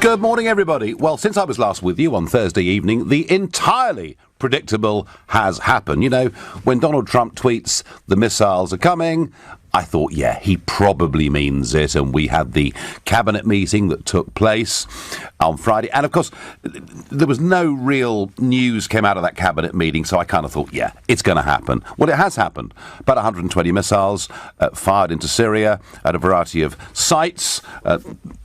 Good morning, everybody. Well, since I was last with you on Thursday evening, the entirely predictable has happened. You know, when Donald Trump tweets the missiles are coming, I thought, yeah, he probably means it. And we had the cabinet meeting that took place on Friday. And, of course, there was no real news came out of that cabinet meeting. So I kind of thought, yeah, it's going to happen. Well, it has happened. About 120 missiles fired into Syria at a variety of sites,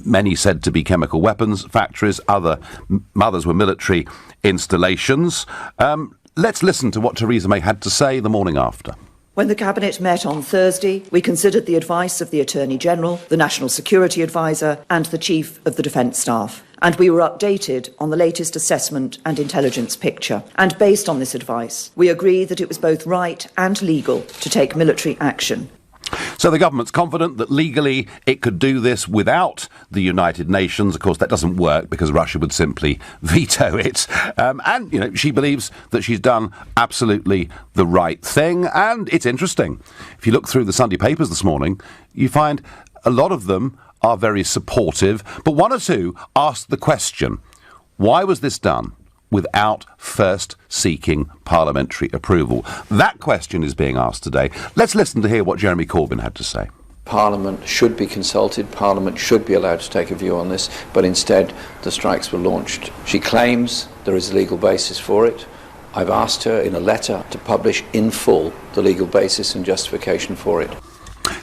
many said to be chemical weapons factories, others were military installations. Let's listen to what Theresa May had to say the morning after. When the Cabinet met on Thursday, we considered the advice of the Attorney-General, the National Security Advisor and the Chief of the Defence Staff. And we were updated on the latest assessment and intelligence picture. And based on this advice, we agreed that it was both right and legal to take military action. So the government's confident that legally it could do this without the United Nations. Of course, that doesn't work because Russia would simply veto it. And, you know, she believes that she's done absolutely the right thing. And it's interesting. If you look through the Sunday papers this morning, you find a lot of them are very supportive. But one or two ask the question, why was this done without first seeking parliamentary approval? That question is being asked today. Let's listen to hear what Jeremy Corbyn had to say. Parliament should be consulted, Parliament should be allowed to take a view on this, but instead the strikes were launched. She claims there is a legal basis for it. I've asked her in a letter to publish in full the legal basis and justification for it.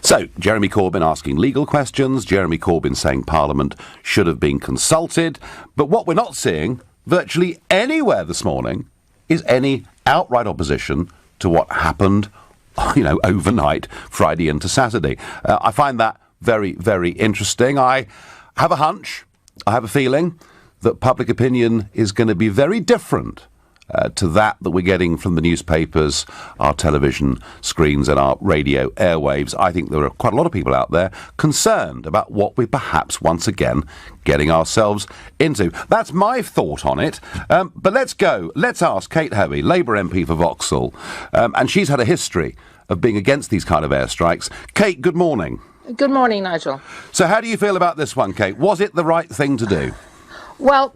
So, Jeremy Corbyn asking legal questions, Jeremy Corbyn saying Parliament should have been consulted, but what we're not seeing virtually anywhere this morning is any outright opposition to what happened, you know, overnight, Friday into Saturday. I find that very, very interesting. I have a hunch, I have a feeling that public opinion is going to be very different to that we're getting from the newspapers, our television screens and our radio airwaves. I think there are quite a lot of people out there concerned about what we're perhaps once again getting ourselves into. That's my thought on it. But let's go. Let's ask Kate Hoey, Labour MP for Vauxhall. And she's had a history of being against these kind of airstrikes. Kate, good morning. Good morning, Nigel. So how do you feel about this one, Kate? Was it the right thing to do? Well,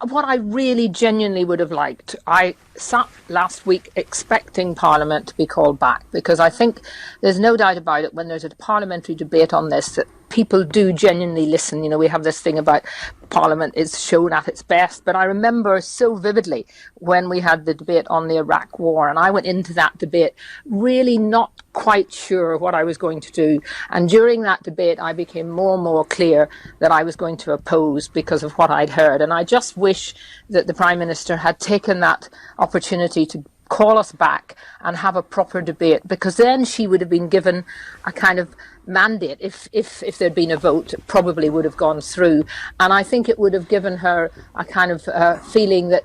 what I really genuinely would have liked, I sat last week expecting Parliament to be called back, because I think there's no doubt about it when there's a parliamentary debate on this that people do genuinely listen. You know, we have this thing about Parliament is shown at its best, but I remember so vividly when we had the debate on the Iraq War, and I went into that debate really not quite sure what I was going to do. And during that debate, I became more and more clear that I was going to oppose because of what I'd heard. And I just wish that the Prime Minister had taken that opportunity to call us back and have a proper debate, because then she would have been given a kind of mandate. If there'd been a vote, it probably would have gone through. And I think it would have given her a kind of feeling that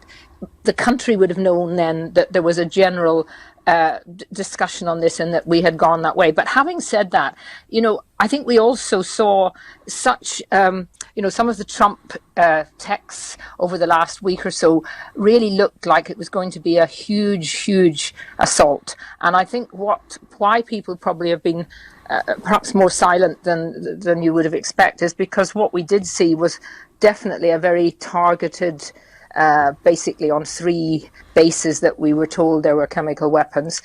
the country would have known then that there was a general discussion on this and that we had gone that way. But having said that, you know, I think we also saw such, you know, some of the Trump texts over the last week or so really looked like it was going to be a huge assault. And I think why people probably have been perhaps more silent than you would have expected is because what we did see was definitely a very targeted, basically on 3 bases that we were told there were chemical weapons.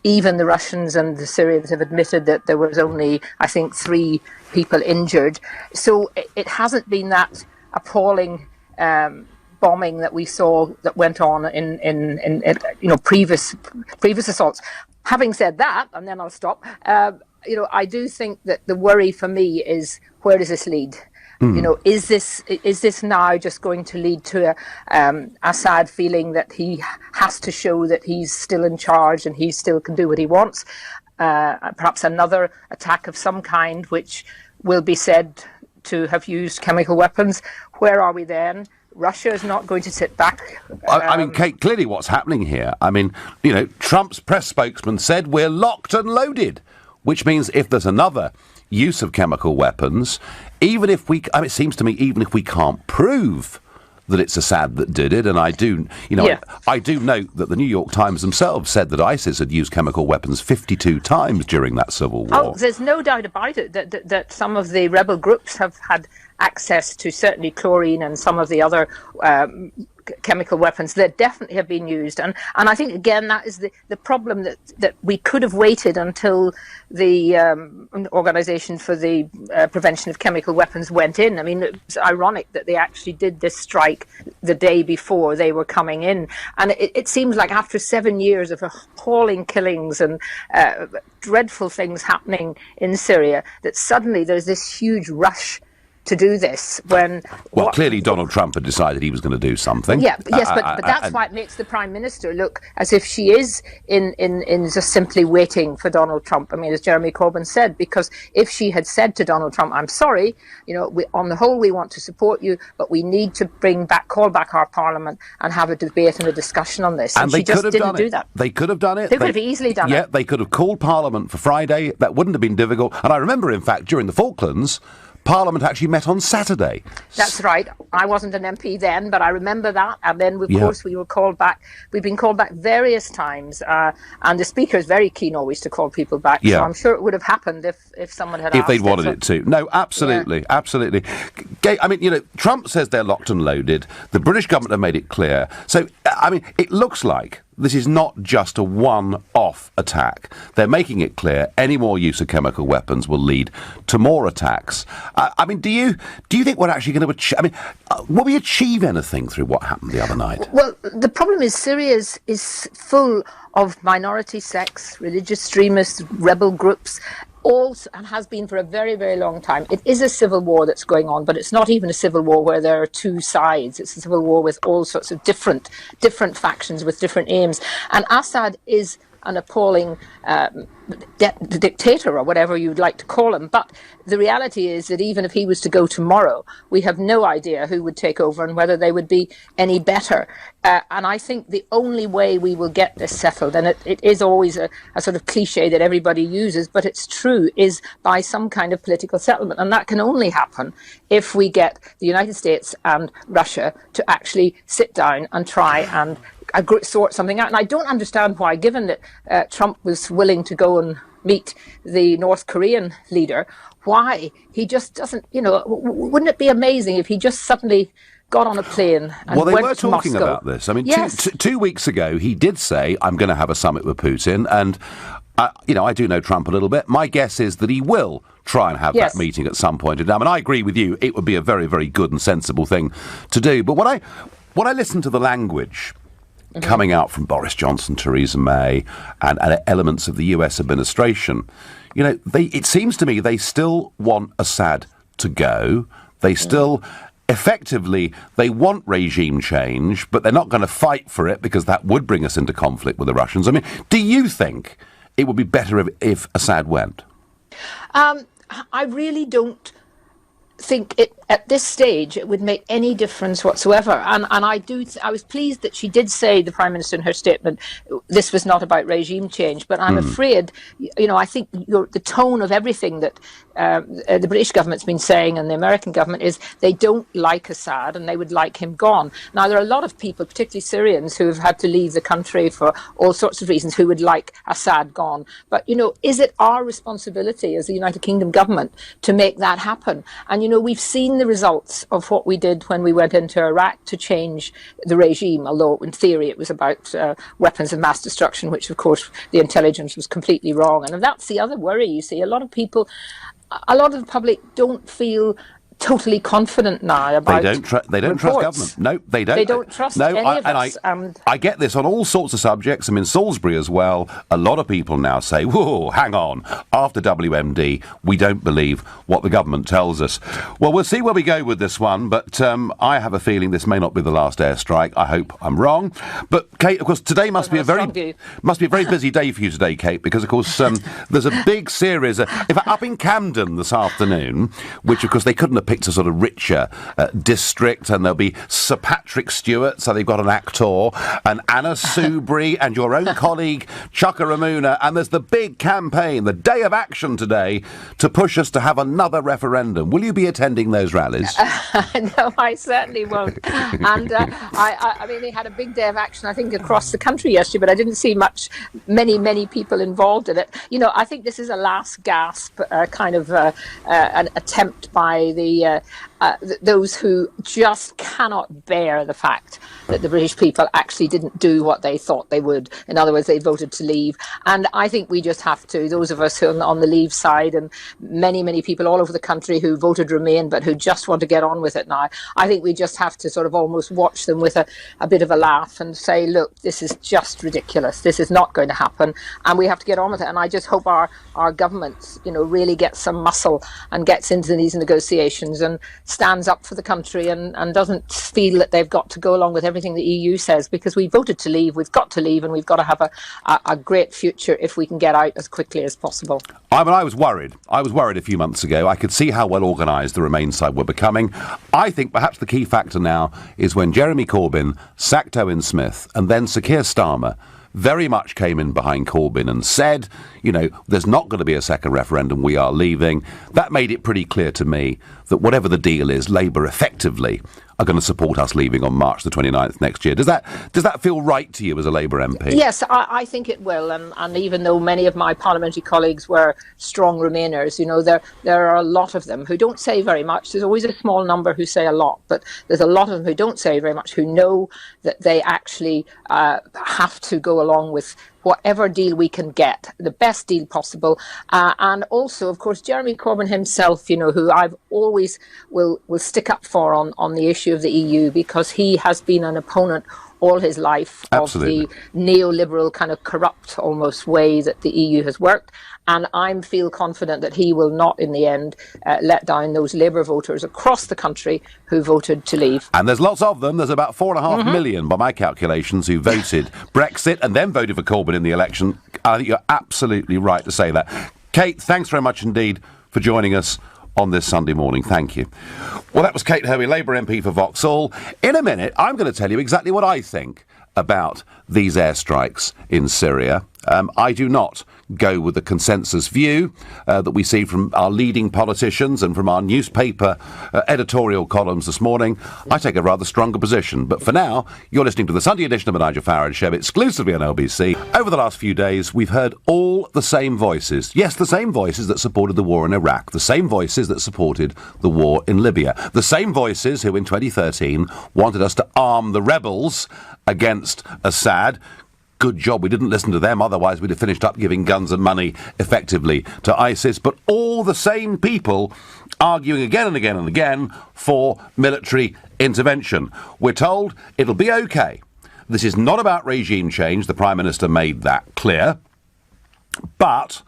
Even the Russians and the Syrians have admitted that there was only, I think, 3 people injured. So it hasn't been that appalling bombing that we saw that went on in you know, previous assaults. Having said that, and then I'll stop. You know, I do think that the worry for me is, where does this lead? You know, is this now just going to lead to Assad feeling that he has to show that he's still in charge and he still can do what he wants? Perhaps another attack of some kind, which will be said to have used chemical weapons. Where are we then? Russia is not going to sit back. I mean, Kate, clearly what's happening here, I mean, you know, Trump's press spokesman said we're locked and loaded, which means if there's another use of chemical weapons, even if we, I mean, it seems to me, even if we can't prove that it's Assad that did it, and I do, you know, I do note that the New York Times themselves said that ISIS had used chemical weapons 52 times during that civil war. Oh, there's no doubt about it that some of the rebel groups have had access to certainly chlorine and some of the other chemical weapons that definitely have been used. And I think, again, that is the problem, that we could have waited until the Organisation for the Prevention of Chemical Weapons went in. I mean, it's ironic that they actually did this strike the day before they were coming in. And it seems like after 7 years of appalling killings and dreadful things happening in Syria, that suddenly there's this huge rush to do this when... Well, clearly Donald Trump had decided he was going to do something. Yeah, yes, but that's why it makes the Prime Minister look as if she is in just simply waiting for Donald Trump. I mean, as Jeremy Corbyn said, because if she had said to Donald Trump, I'm sorry, on the whole we want to support you, but we need to call back our Parliament and have a debate and a discussion on this. And she just didn't do that. They could have done it. They could have easily done it. Yeah, they could have called Parliament for Friday. That wouldn't have been difficult. And I remember, in fact, during the Falklands, Parliament actually met on Saturday. That's right. I wasn't an MP then, but I remember that. And then, of course, we were called back. We've been called back various times. And the Speaker is very keen always to call people back. Yeah. So I'm sure it would have happened if someone had asked. If they'd wanted it to. No, absolutely. Yeah. Absolutely. I mean, Trump says they're locked and loaded. The British government have made it clear. So, I mean, it looks like this is not just a one-off attack. They're making it clear any more use of chemical weapons will lead to more attacks. I mean, do you think we're actually going to achieve... I mean, will we achieve anything through what happened the other night? Well, the problem is Syria is full of minority sects, religious extremists, rebel groups, and has been for a very, very long time. It is a civil war that's going on, but it's not even a civil war where there are two sides. It's a civil war with all sorts of different factions with different aims. And Assad is an appalling dictator, or whatever you'd like to call him. But the reality is that even if he was to go tomorrow, we have no idea who would take over and whether they would be any better. And I think the only way we will get this settled, and it is always a sort of cliche that everybody uses, but it's true, is by some kind of political settlement. And that can only happen if we get the United States and Russia to actually sit down and try and sort something out. And I don't understand why, given that Trump was willing to go and meet the North Korean leader, why he just doesn't, wouldn't it be amazing if he just suddenly got on a plane and went to Moscow? Well, they were talking about this. I mean, yes. 2 weeks ago, he did say, I'm going to have a summit with Putin. And, I do know Trump a little bit. My guess is that he will try and have that meeting at some point in time. And I agree with you. It would be a very, very good and sensible thing to do. But when I listen to the language coming out from Boris Johnson, Theresa May, and elements of the US administration, it seems to me they still want Assad to go. They still, effectively, they want regime change, but they're not going to fight for it because that would bring us into conflict with the Russians. I mean, do you think it would be better if Assad went? I really don't think at this stage it would make any difference whatsoever. And I was pleased that she did say, the Prime Minister, in her statement, this was not about regime change. But I'm afraid, I think the tone of everything that the British government's been saying and the American government is they don't like Assad and they would like him gone. Now, there are a lot of people, particularly Syrians, who have had to leave the country for all sorts of reasons, who would like Assad gone. But, is it our responsibility as the United Kingdom government to make that happen? And, we've seen the results of what we did when we went into Iraq to change the regime, although in theory it was about weapons of mass destruction, which, of course, the intelligence was completely wrong. And that's the other worry, you see. A lot of the public don't feel totally confident now about they don't trust government. No, they don't. They don't trust any of us. I get this on all sorts of subjects. I mean, Salisbury as well. A lot of people now say, whoa, hang on. After WMD, we don't believe what the government tells us. Well, we'll see where we go with this one, but I have a feeling this may not be the last airstrike. I hope I'm wrong. But, Kate, of course, today must be a very busy day for you today, Kate, because, of course, there's a big series. In fact, up in Camden this afternoon, which, of course, they couldn't have picked a sort of richer district, and there'll be Sir Patrick Stewart, so they've got an actor, and Anna Soubry, and your own colleague Chuka Ramuna, and there's the big campaign, the day of action today, to push us to have another referendum. Will you be attending those rallies? No, I certainly won't. And I mean, they had a big day of action, I think, across the country yesterday, but I didn't see many people involved in it. I think this is a last gasp kind of an attempt by the those who just cannot bear the fact that the British people actually didn't do what they thought they would. In other words, they voted to leave. And I think we just have to, those of us who are on the leave side, and many, many people all over the country who voted Remain but who just want to get on with it now, I think we just have to sort of almost watch them with a bit of a laugh and say, look, this is just ridiculous. This is not going to happen. And we have to get on with it. And I just hope our governments, really get some muscle and gets into these negotiations and stands up for the country and doesn't feel that they've got to go along with everything the EU says, because we voted to leave, we've got to leave, and we've got to have a great future if we can get out as quickly as possible. I was worried. I was worried a few months ago. I could see how well organised the Remain side were becoming. I think perhaps the key factor now is when Jeremy Corbyn sacked Owen Smith and then Sir Keir Starmer very much came in behind Corbyn and said, there's not going to be a second referendum, we are leaving. That made it pretty clear to me that whatever the deal is, Labour effectively are going to support us leaving on March the 29th next year. Does that feel right to you as a Labour MP? Yes, I think it will. And even though many of my parliamentary colleagues were strong Remainers, there are a lot of them who don't say very much. There's always a small number who say a lot, but there's a lot of them who don't say very much, who know that they actually have to go along with whatever deal we can get, the best deal possible. And also, of course, Jeremy Corbyn himself, who I've always will stick up for on the issue of the EU, because he has been an opponent all his life Absolutely. of the neoliberal kind of corrupt almost way that the EU has worked. And I feel confident that he will not, in the end, let down those Labour voters across the country who voted to leave. And there's lots of them. There's about 4.5 million, by my calculations, who voted Brexit and then voted for Corbyn in the election. I think you're absolutely right to say that. Kate, thanks very much indeed for joining us on this Sunday morning. Thank you. Well, that was Kate Hervey, Labour MP for Vauxhall. In a minute, I'm going to tell you exactly what I think about these airstrikes in Syria. I do not go with the consensus view that we see from our leading politicians and from our newspaper editorial columns this morning. I take a rather stronger position. But for now, you're listening to the Sunday edition of the Nigel Farage Show, exclusively on LBC. Over the last few days, we've heard all the same voices. Yes, the same voices that supported the war in Iraq, the same voices that supported the war in Libya, the same voices who in 2013 wanted us to arm the rebels against Assad. Good job we didn't listen to them, otherwise we'd have finished up giving guns and money effectively to ISIS. But all the same people arguing again and again and again for military intervention. We're told it'll be okay. This is not about regime change. The Prime Minister made that clear. But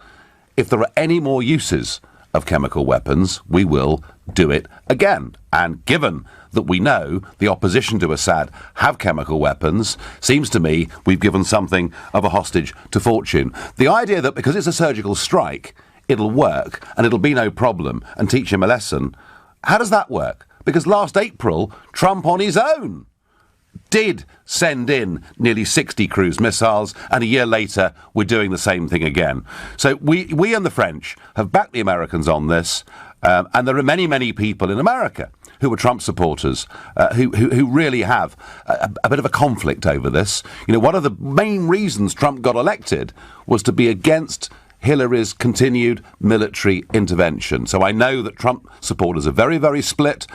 if there are any more uses of chemical weapons, we will do it again. And given that we know the opposition to Assad have chemical weapons, seems to me we've given something of a hostage to fortune. The idea that because it's a surgical strike, it'll work and it'll be no problem and teach him a lesson, how does that work? Because last April, Trump on his own did send in nearly 60 cruise missiles, and a year later we're doing the same thing again. So we and the French have backed the Americans on this, and there are many, many people in America who are Trump supporters, who really have a bit of a conflict over this. One of the main reasons Trump got elected was to be against Hillary's continued military intervention. So I know that Trump supporters are very, very split.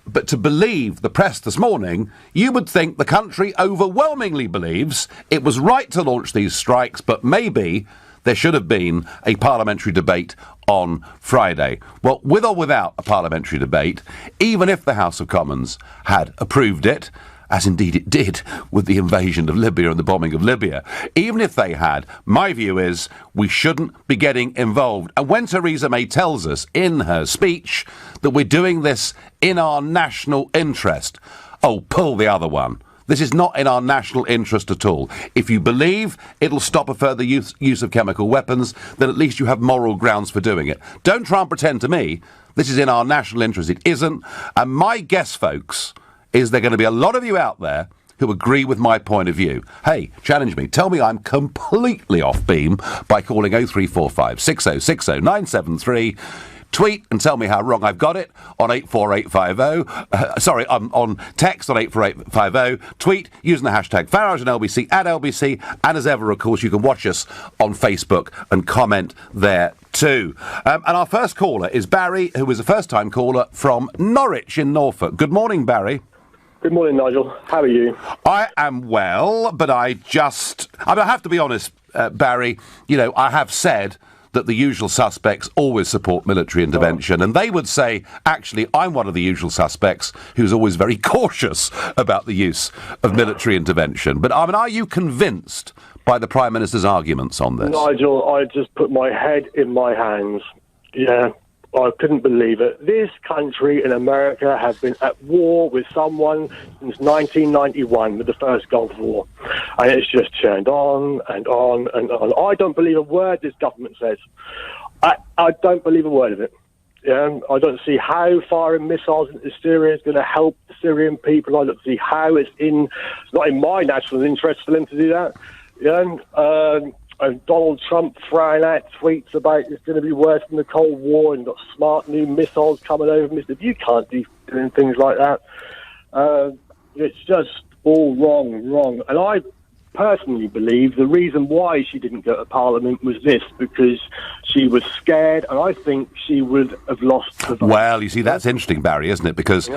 But to believe the press this morning, you would think the country overwhelmingly believes it was right to launch these strikes, but maybe there should have been a parliamentary debate on Friday. Well, with or without a parliamentary debate, even if the House of Commons had approved it, as indeed it did with the invasion of Libya and the bombing of Libya, even if they had, my view is we shouldn't be getting involved. And when Theresa May tells us in her speech that we're doing this in our national interest, oh, pull the other one. This is not in our national interest at all. If you believe it'll stop a further use of chemical weapons, then at least you have moral grounds for doing it. Don't try and pretend to me this is in our national interest. It isn't. And my guess, folks, is there are going to be a lot of you out there who agree with my point of view. Hey, challenge me. Tell me I'm completely off beam by calling 0345 6060 973. Tweet and tell me how wrong I've got it on 84850. On text on 84850. Tweet using the hashtag Farage and LBC at LBC. And as ever, of course, you can watch us on Facebook and comment there 2. And our first caller is Barry, who is a first-time caller from Norwich in Norfolk. Good morning, Barry. Good morning, Nigel. How are you? I am well, but I have to be honest, Barry, I have said that the usual suspects always support military intervention, and they would say, actually, I'm one of the usual suspects who's always very cautious about the use of military intervention. But, are you convinced by the Prime Minister's arguments on this? Nigel, I just put my head in my hands. Yeah, I couldn't believe it. This country in America have been at war with someone since 1991, with the first Gulf War. And it's just turned on and on and on. I don't believe a word this government says. I don't believe a word of it. Yeah, I don't see how firing missiles into Syria is going to help the Syrian people. I don't see how it's not in my national interest for them to do that. Yeah, and Donald Trump throwing out tweets about it's going to be worse than the Cold War and got smart new missiles coming over. If you can't do doing things like that, it's just all wrong. And I personally believe the reason why she didn't go to Parliament was this, because she was scared, and I think she would have lost the vote. Well, you see, that's interesting, Barry, isn't it? Because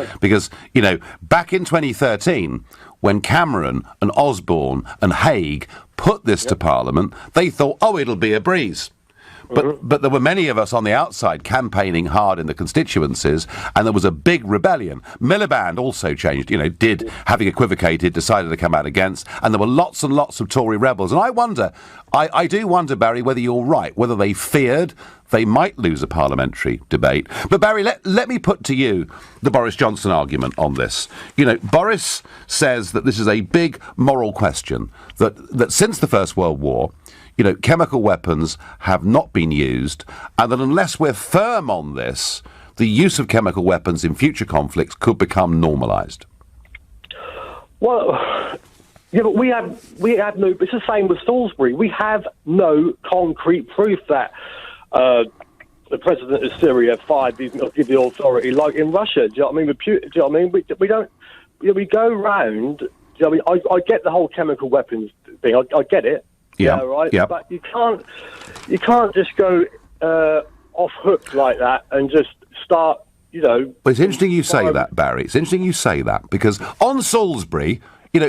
back in 2013, when Cameron and Osborne and Hague put this to Parliament, they thought, it'll be a breeze. But there were many of us on the outside campaigning hard in the constituencies, and there was a big rebellion. Miliband also changed, having equivocated, decided to come out against, and there were lots and lots of Tory rebels. And I do wonder, Barry, whether you're right, whether they feared they might lose a parliamentary debate. But, Barry, let me put to you the Boris Johnson argument on this. Boris says that this is a big moral question, that since the First World War, chemical weapons have not been used, and that unless we're firm on this, the use of chemical weapons in future conflicts could become normalised. Well, yeah, but we have no. It's the same with Salisbury. We have no concrete proof that the president of Syria fired give the authority, like in Russia. Do you know what I mean? Do you know what I mean? We don't. We go round. Do you know what I mean? I get the whole chemical weapons thing. I get it. Yeah, right. Yeah. But you can't just go off hook like that and just start. Well, it's interesting you say that, Barry. It's interesting you say that, because on Salisbury,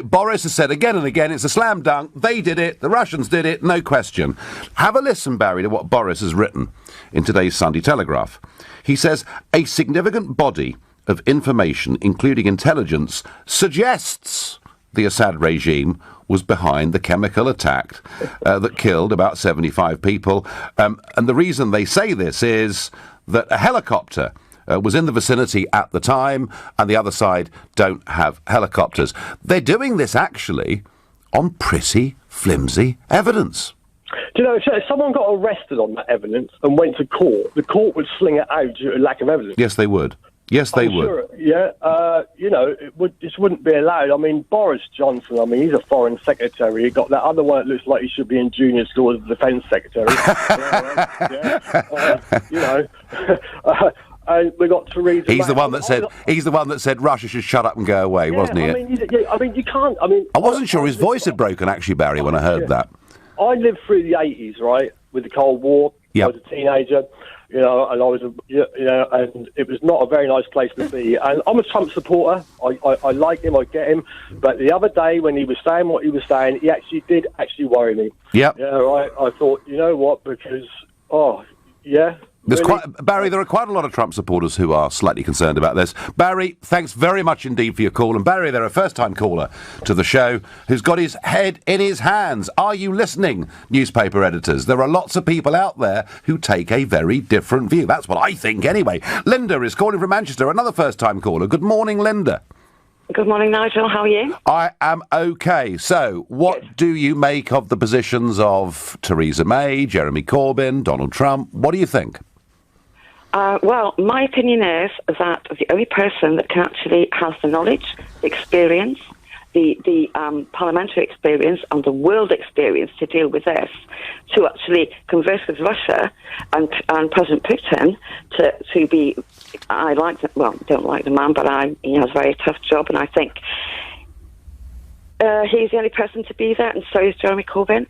Boris has said again and again, it's a slam dunk. They did it. The Russians did it. No question. Have a listen, Barry, to what Boris has written in today's Sunday Telegraph. He says, a significant body of information, including intelligence, suggests the Assad regime was behind the chemical attack that killed about 75 people. And the reason they say this is that a helicopter was in the vicinity at the time, and the other side don't have helicopters. They're doing this, actually, on pretty flimsy evidence. Do you know, if someone got arrested on that evidence and went to court, the court would sling it out due to lack of evidence. Yes, they would. Yes, they would. Sure, yeah, this wouldn't be allowed. I mean, Boris Johnson, he's a foreign secretary. He got that other one that looks like he should be in junior school as a defence secretary. And we got to read. He's the one that said Russia should shut up and go away, wasn't he? You can't. I wasn't sure his voice had broken, actually, Barry, when I heard that. I lived through the 80s, right, with the Cold War. Yep. I was a teenager. And I was, and it was not a very nice place to be. And I'm a Trump supporter. I like him, I get him. But the other day, when he was saying what he was saying, he actually did worry me. Yep. Yeah, right. I thought, you know what? Because, Barry, there are quite a lot of Trump supporters who are slightly concerned about this. Barry, thanks very much indeed for your call. And Barry, they're a first-time caller to the show who's got his head in his hands. Are you listening, newspaper editors? There are lots of people out there who take a very different view. That's what I think, anyway. Linda is calling from Manchester, another first-time caller. Good morning, Linda. Good morning, Nigel. How are you? I am okay. So, what do you make of the positions of Theresa May, Jeremy Corbyn, Donald Trump? What do you think? Well, my opinion is that the only person that can actually have the knowledge, the experience, the parliamentary experience and the world experience to deal with this, to actually converse with Russia and President Putin to be, I like, don't like the man, but he has a very tough job, and I think he's the only person to be there, and so is Jeremy Corbyn.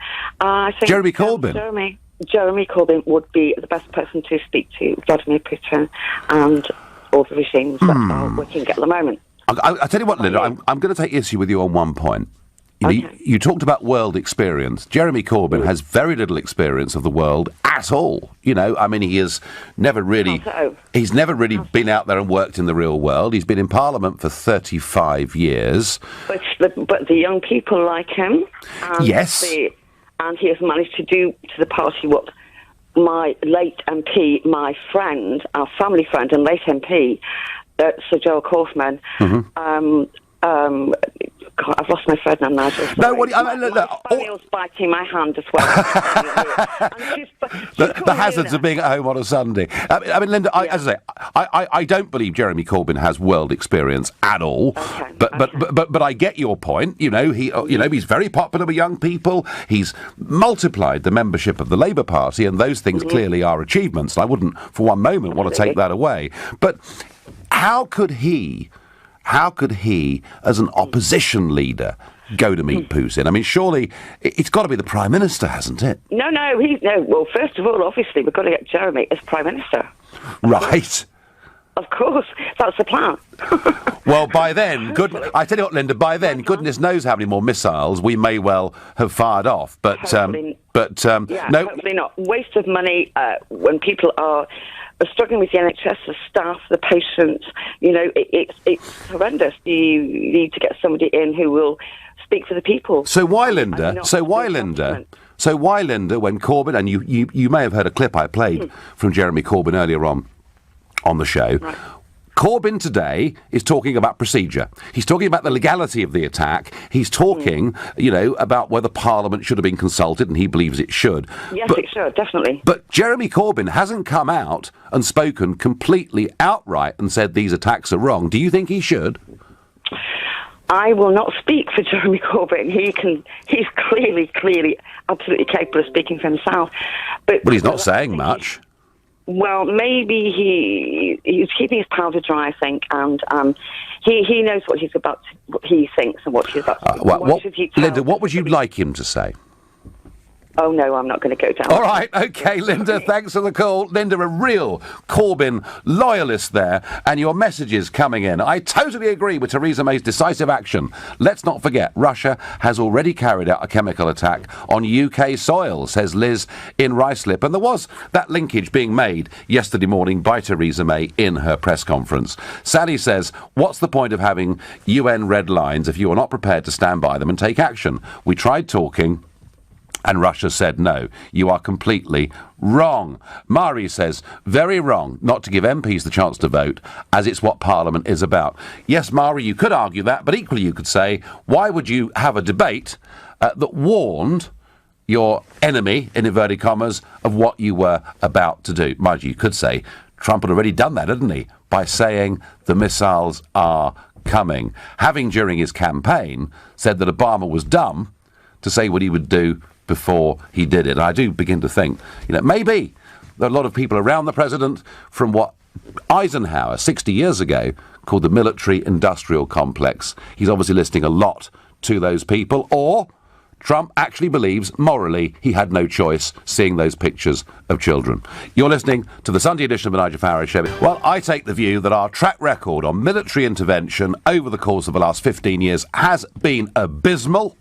Jeremy Corbyn? Jeremy Corbyn would be the best person to speak to Vladimir Putin and all the regimes that are working at the moment. I'll tell you what, Linda, I'm going to take issue with you on one point. You talked about world experience. Jeremy Corbyn has very little experience of the world at all. I mean, he has never really... He's never really been out there and worked in the real world. He's been in Parliament for 35 years. But the young people like him. And yes. And he has managed to do to the party what my late MP, my friend, our family friend and late MP, Sir Joel Kaufman, God, I've lost my thread now, Nigel. Sorry. No, look, spaniel's biting my hand as well. The hazards of being at home on a Sunday. I mean, Linda, as I say, I don't believe Jeremy Corbyn has world experience at all. Okay, but I get your point. He's very popular with young people. He's multiplied the membership of the Labour Party, and those things clearly are achievements. And I wouldn't, for one moment, want to take that away. But how could he, as an opposition leader, go to meet Putin? I mean, surely it's got to be the Prime Minister, hasn't it? No. Well, first of all, obviously, we've got to get Jeremy as Prime Minister. Right. Of course, that's the plan. Well, by then, I tell you what, Linda, by then, goodness knows how many more missiles we may well have fired off. But, hopefully, no, hopefully not. Waste of money when people are struggling with the NHS, the staff, the patients. It's horrendous. You need to get somebody in who will speak for the people. So why, Linda? When Corbyn, and you may have heard a clip I played from Jeremy Corbyn earlier on the show. Right. Corbyn today is talking about procedure. He's talking about the legality of the attack. He's talking, about whether Parliament should have been consulted, and he believes it should. Yes, it should, definitely. But Jeremy Corbyn hasn't come out and spoken completely outright and said these attacks are wrong. Do you think he should? I will not speak for Jeremy Corbyn. He's clearly absolutely capable of speaking for himself. But he's not saying much. Well, maybe he's keeping his powder dry, I think, and he knows what he thinks and what he's about to Linda, what would you like him to say? Oh, no, I'm not going to go down. All right, OK, Linda, thanks for the call. Linda, a real Corbyn loyalist there, and your messages coming in. I totally agree with Theresa May's decisive action. Let's not forget, Russia has already carried out a chemical attack on UK soil, says Liz in Ruislip. And there was that linkage being made yesterday morning by Theresa May in her press conference. Sally says, what's the point of having UN red lines if you are not prepared to stand by them and take action? We tried talking, and Russia said no. You are completely wrong. Mari says, very wrong not to give MPs the chance to vote, as it's what Parliament is about. Yes, Mari, you could argue that, but equally you could say, why would you have a debate that warned your enemy, in inverted commas, of what you were about to do? Mind you could say, Trump had already done that, hadn't he, by saying the missiles are coming. Having, during his campaign, said that Obama was dumb to say what he would do before he did it. And I do begin to think, maybe there are a lot of people around the president from what Eisenhower 60 years ago called the military-industrial complex. He's obviously listening a lot to those people, or Trump actually believes morally he had no choice seeing those pictures of children. You're listening to the Sunday edition of the Nigel Farage Show. Well, I take the view that our track record on military intervention over the course of the last 15 years has been abysmal.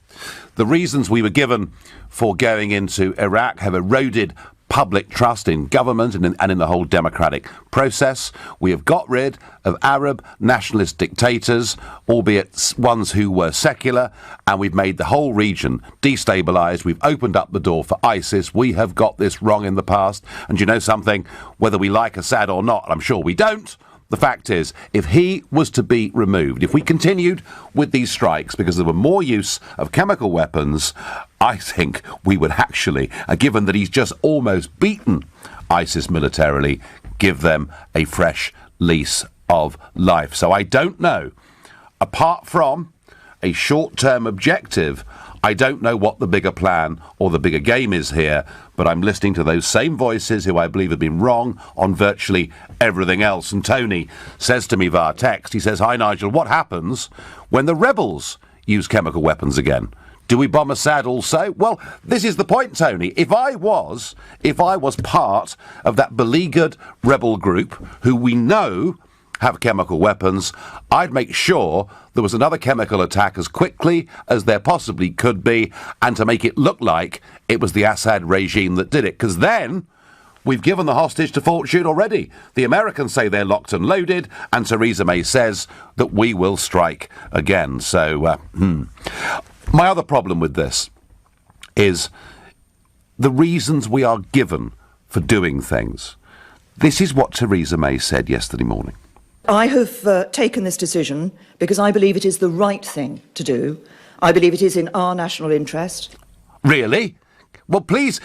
The reasons we were given for going into Iraq have eroded public trust in government and in the whole democratic process. We have got rid of Arab nationalist dictators, albeit ones who were secular, and we've made the whole region destabilised. We've opened up the door for ISIS. We have got this wrong in the past. And you know something? Whether we like Assad or not, I'm sure we don't. The fact is, if he was to be removed, if we continued with these strikes because there were more use of chemical weapons, I think we would actually, given that he's just almost beaten ISIS militarily, give them a fresh lease of life. So I don't know. Apart from a short-term objective, I don't know what the bigger plan or the bigger game is here, but I'm listening to those same voices who I believe have been wrong on virtually everything else. And Tony says to me via text, he says, hi Nigel, what happens when the rebels use chemical weapons again? Do we bomb Assad also? Well, this is the point, Tony. If I was part of that beleaguered rebel group who we know have chemical weapons, I'd make sure there was another chemical attack as quickly as there possibly could be, and to make it look like it was the Assad regime that did it, because then we've given the hostage to fortune already. The Americans say they're locked and loaded, and Theresa May says that we will strike again. So, my other problem with this is the reasons we are given for doing things. This is what Theresa May said yesterday morning. I have taken this decision because I believe it is the right thing to do. I believe it is in our national interest. Really? Well, please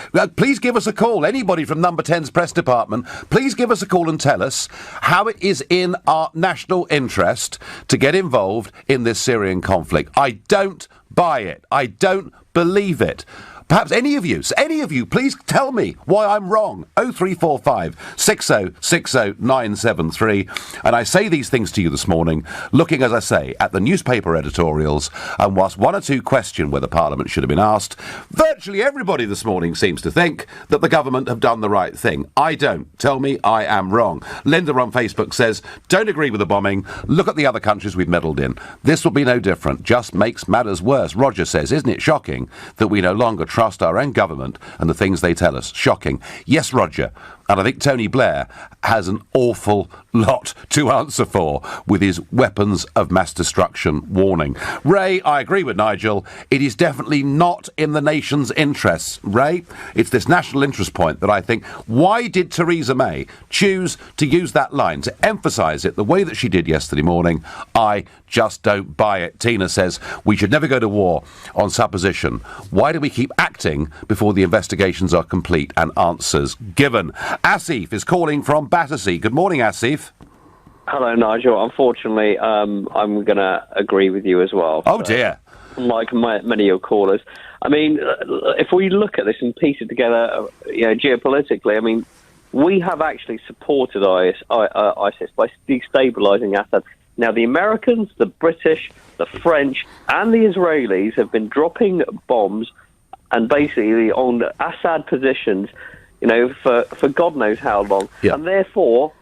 give us a call. Anybody from Number 10's press department, please give us a call and tell us how it is in our national interest to get involved in this Syrian conflict. I don't buy it. I don't believe it. Perhaps any of you, please tell me why I'm wrong. 0345 6060 973. And I say these things to you this morning, looking, as I say, at the newspaper editorials, and whilst one or two question whether Parliament should have been asked, virtually everybody this morning seems to think that the government have done the right thing. I don't. Tell me I am wrong. Linda on Facebook says, don't agree with the bombing. Look at the other countries we've meddled in. This will be no different. Just makes matters worse. Roger says, isn't it shocking that we no longer trust our own government and the things they tell us? Shocking. Yes, Roger. And I think Tony Blair has an awful lot to answer for with his weapons of mass destruction warning. Ray, I agree with Nigel. It is definitely not in the nation's interests. Ray, it's this national interest point that I think, why did Theresa May choose to use that line, to emphasise it the way that she did yesterday morning? I just don't buy it. Tina says, we should never go to war on supposition. Why do we keep acting before the investigations are complete and answers given? Asif is calling from Battersea. Good morning, Asif. Hello, Nigel. Unfortunately, I'm going to agree with you as well. Oh, dear. Like many of your callers. I mean, if we look at this and piece it together, geopolitically, I mean, we have actually supported ISIS by destabilising Assad. Now, the Americans, the British, the French, and the Israelis have been dropping bombs and basically on Assad positions, for God knows how long, and therefore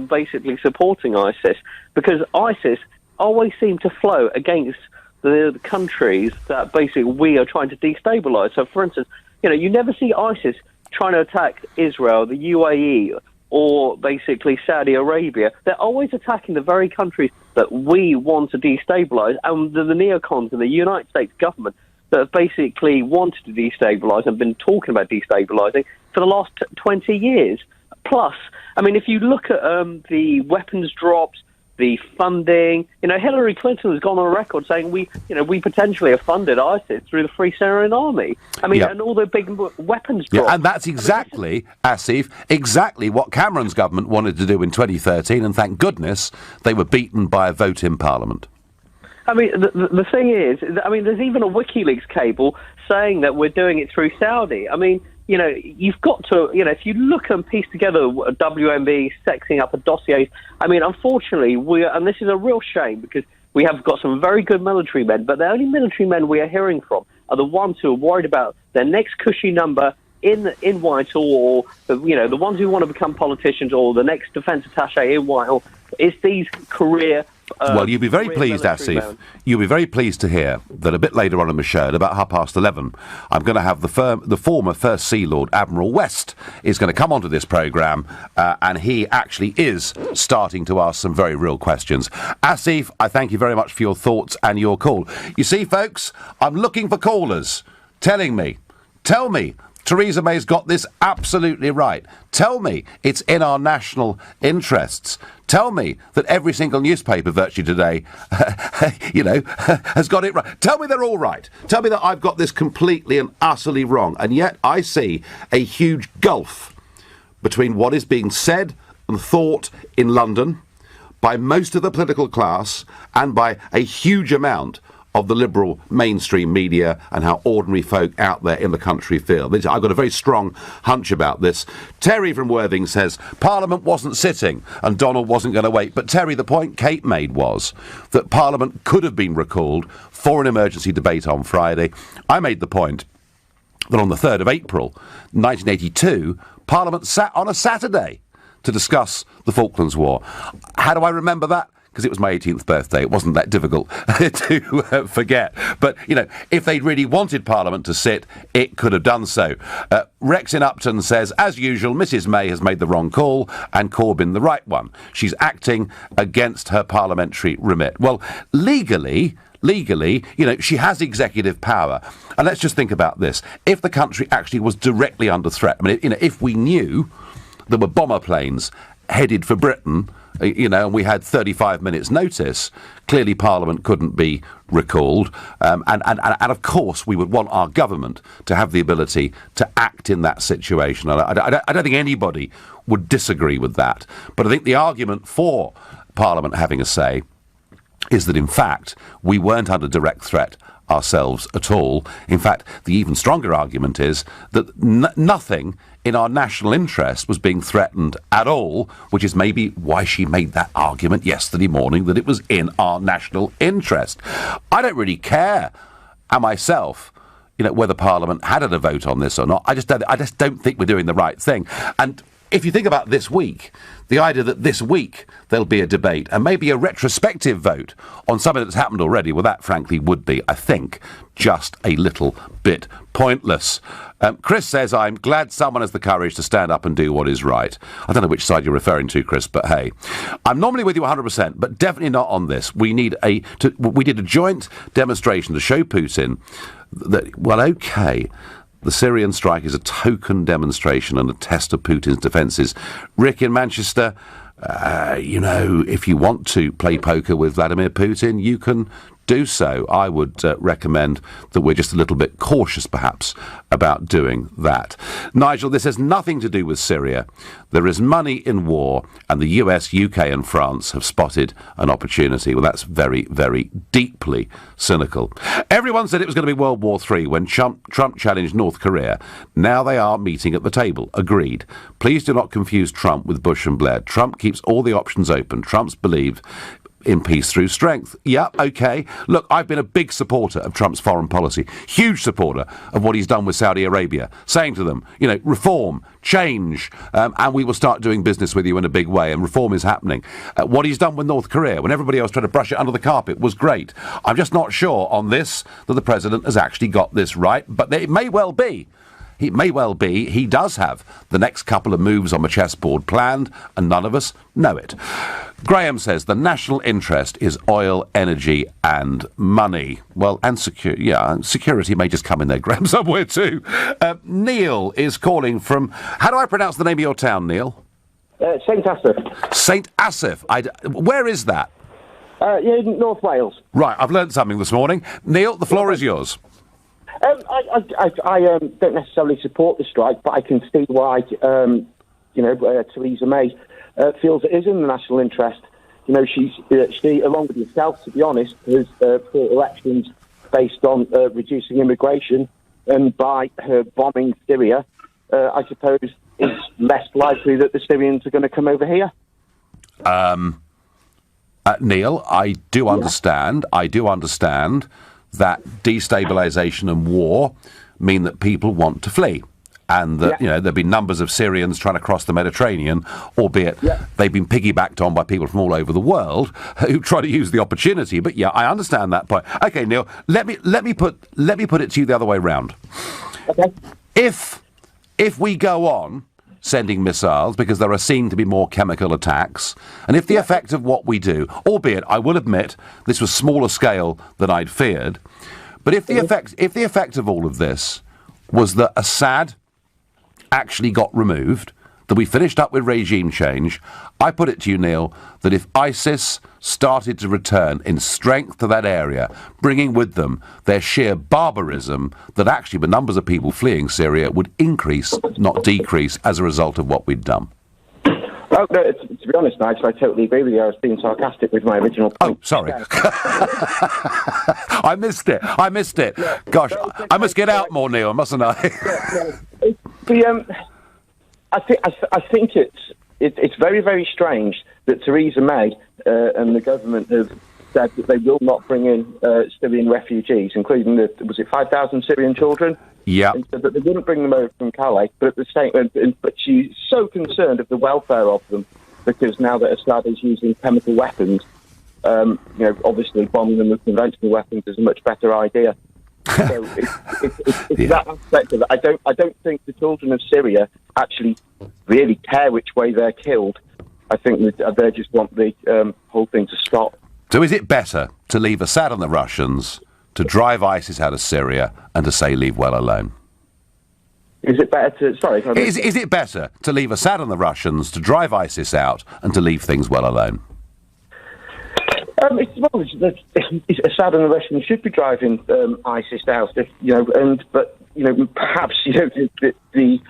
basically supporting ISIS, because ISIS always seem to flow against the countries that basically we are trying to destabilise. So, for instance, you never see ISIS trying to attack Israel, the UAE, or basically Saudi Arabia. They're always attacking the very countries that we want to destabilise, and the neocons in the United States government that have basically wanted to destabilise and been talking about destabilising for the last 20 years. Plus, I mean, if you look at the weapons drops, the funding, Hillary Clinton has gone on record saying we potentially have funded ISIS through the Free Syrian Army. I mean, and all the big weapons drops. Yeah, and that's exactly, Asif, exactly what Cameron's government wanted to do in 2013, and thank goodness they were beaten by a vote in Parliament. I mean, the thing is, there's even a WikiLeaks cable saying that we're doing it through Saudi. I mean, you've got to, if you look and piece together WMB sexing up a dossier, I mean, unfortunately, and this is a real shame because we have got some very good military men, but the only military men we are hearing from are the ones who are worried about their next cushy number in Whitehall, or, the ones who want to become politicians, or the next defence attaché in Whitehall. It's these career... well, you'll be very pleased, Asif. You'll be very pleased to hear that a bit later on in the show, at about 11:30, I'm going to have the former First Sea Lord Admiral West is going to come onto this programme, and he actually is starting to ask some very real questions. Asif, I thank you very much for your thoughts and your call. You see, folks, I'm looking for callers tell me, Theresa May's got this absolutely right. Tell me it's in our national interests. Tell me that every single newspaper virtually today, has got it right. Tell me they're all right. Tell me that I've got this completely and utterly wrong. And yet I see a huge gulf between what is being said and thought in London by most of the political class and by a huge amount of the liberal mainstream media and how ordinary folk out there in the country feel. I've got a very strong hunch about this. Terry from Worthing says Parliament wasn't sitting and Donald wasn't going to wait. But Terry, the point Kate made was that Parliament could have been recalled for an emergency debate on Friday. I made the point that on the 3rd of April 1982, Parliament sat on a Saturday to discuss the Falklands War. How do I remember that? Because it was my 18th birthday. It wasn't that difficult to forget. But, you know, if they'd really wanted Parliament to sit, it could have done so. Rex in Upton says, as usual, Mrs May has made the wrong call and Corbyn the right one. She's acting against her parliamentary remit. Well, legally, you know, she has executive power. And let's just think about this. If the country actually was directly under threat, I mean, you know, if we knew there were bomber planes headed for Britain, you know, and we had 35 minutes notice, clearly Parliament couldn't be recalled. And of course, we would want our government to have the ability to act in that situation. And I don't think anybody would disagree with that. But I think the argument for Parliament having a say is that, in fact, we weren't under direct threat ourselves at all. In fact, the even stronger argument is that nothing in our national interest was being threatened at all, which is maybe why she made that argument yesterday morning, that it was in our national interest. I don't really care, myself, you know, whether Parliament had a vote on this or not. I just don't think we're doing the right thing. And if you think about this week, the idea that this week there'll be a debate and maybe a retrospective vote on something that's happened already, well, that frankly would be, I think, just a little bit pointless. Chris says, I'm glad someone has the courage to stand up and do what is right. I don't know which side you're referring to, Chris, but hey. I'm normally with you 100%, but definitely not on this. We did a joint demonstration to show Putin that, well, OK, the Syrian strike is a token demonstration and a test of Putin's defences. Rick in Manchester, you know, if you want to play poker with Vladimir Putin, you can do so. I would recommend that we're just a little bit cautious, perhaps, about doing that. Nigel, this has nothing to do with Syria. There is money in war, and the US, UK and France have spotted an opportunity. Well, that's very, very deeply cynical. Everyone said it was going to be World War III when Trump challenged North Korea. Now they are meeting at the table. Agreed. Please do not confuse Trump with Bush and Blair. Trump keeps all the options open. Trump's believed in peace through strength. Yeah, OK. Look, I've been a big supporter of Trump's foreign policy, huge supporter of what he's done with Saudi Arabia, saying to them, you know, reform, change, and we will start doing business with you in a big way, and reform is happening. What he's done with North Korea, when everybody else tried to brush it under the carpet, was great. I'm just not sure on this that the president has actually got this right, but it may well be. It may well be he does have the next couple of moves on the chessboard planned, and none of us know it. Graham says the national interest is oil, energy and money. Well, and security may just come in there, Graham, somewhere too. Neil is calling from... How do I pronounce the name of your town, Neil? St Asaph. St Asaph. Where is that? In North Wales. Right, I've learnt something this morning. Neil, the floor is yours. I don't necessarily support the strike, but I can see why, Theresa May feels it is in the national interest. You know, she, along with yourself, to be honest, has fought elections based on reducing immigration, and by her bombing Syria, I suppose it's less likely that the Syrians are going to come over here. Neil, I do understand. I do understand that destabilisation and war mean that people want to flee. And that, you know, there've been numbers of Syrians trying to cross the Mediterranean, albeit they've been piggybacked on by people from all over the world who try to use the opportunity. But yeah, I understand that point. Okay, Neil, let me put it to you the other way round. Okay. If we go on sending missiles because there are seen to be more chemical attacks, and if the effect of what we do, albeit I will admit this was smaller scale than I'd feared, but if the effect of all of this was that Assad actually got removed, that we finished up with regime change, I put it to you, Neil, that if ISIS started to return in strength to that area, bringing with them their sheer barbarism, that actually the numbers of people fleeing Syria would increase, not decrease, as a result of what we'd done. Oh, no, to be honest, Nigel, I totally agree with you. I was being sarcastic with my original point. Oh, sorry. I missed it. Yeah, gosh, I must get out more, Neil, mustn't I? I think it's very, very strange that Theresa May and the government have said that they will not bring in Syrian refugees, including was it 5,000 Syrian children? Yeah. And said that they wouldn't bring them over from Calais, but at the same, but she's so concerned of the welfare of them because now that Assad is using chemical weapons, obviously bombing them with conventional weapons is a much better idea. So it's that aspect of it. I don't think the children of Syria actually really care which way they're killed. I think that they just want the whole thing to stop. So is it better to leave Assad and the Russians, to drive ISIS out of Syria, and to say leave well alone? Is it better to... Sorry. Is it better to leave Assad and the Russians, to drive ISIS out, and to leave things well alone? Assad and the Russians should be driving ISIS out, perhaps the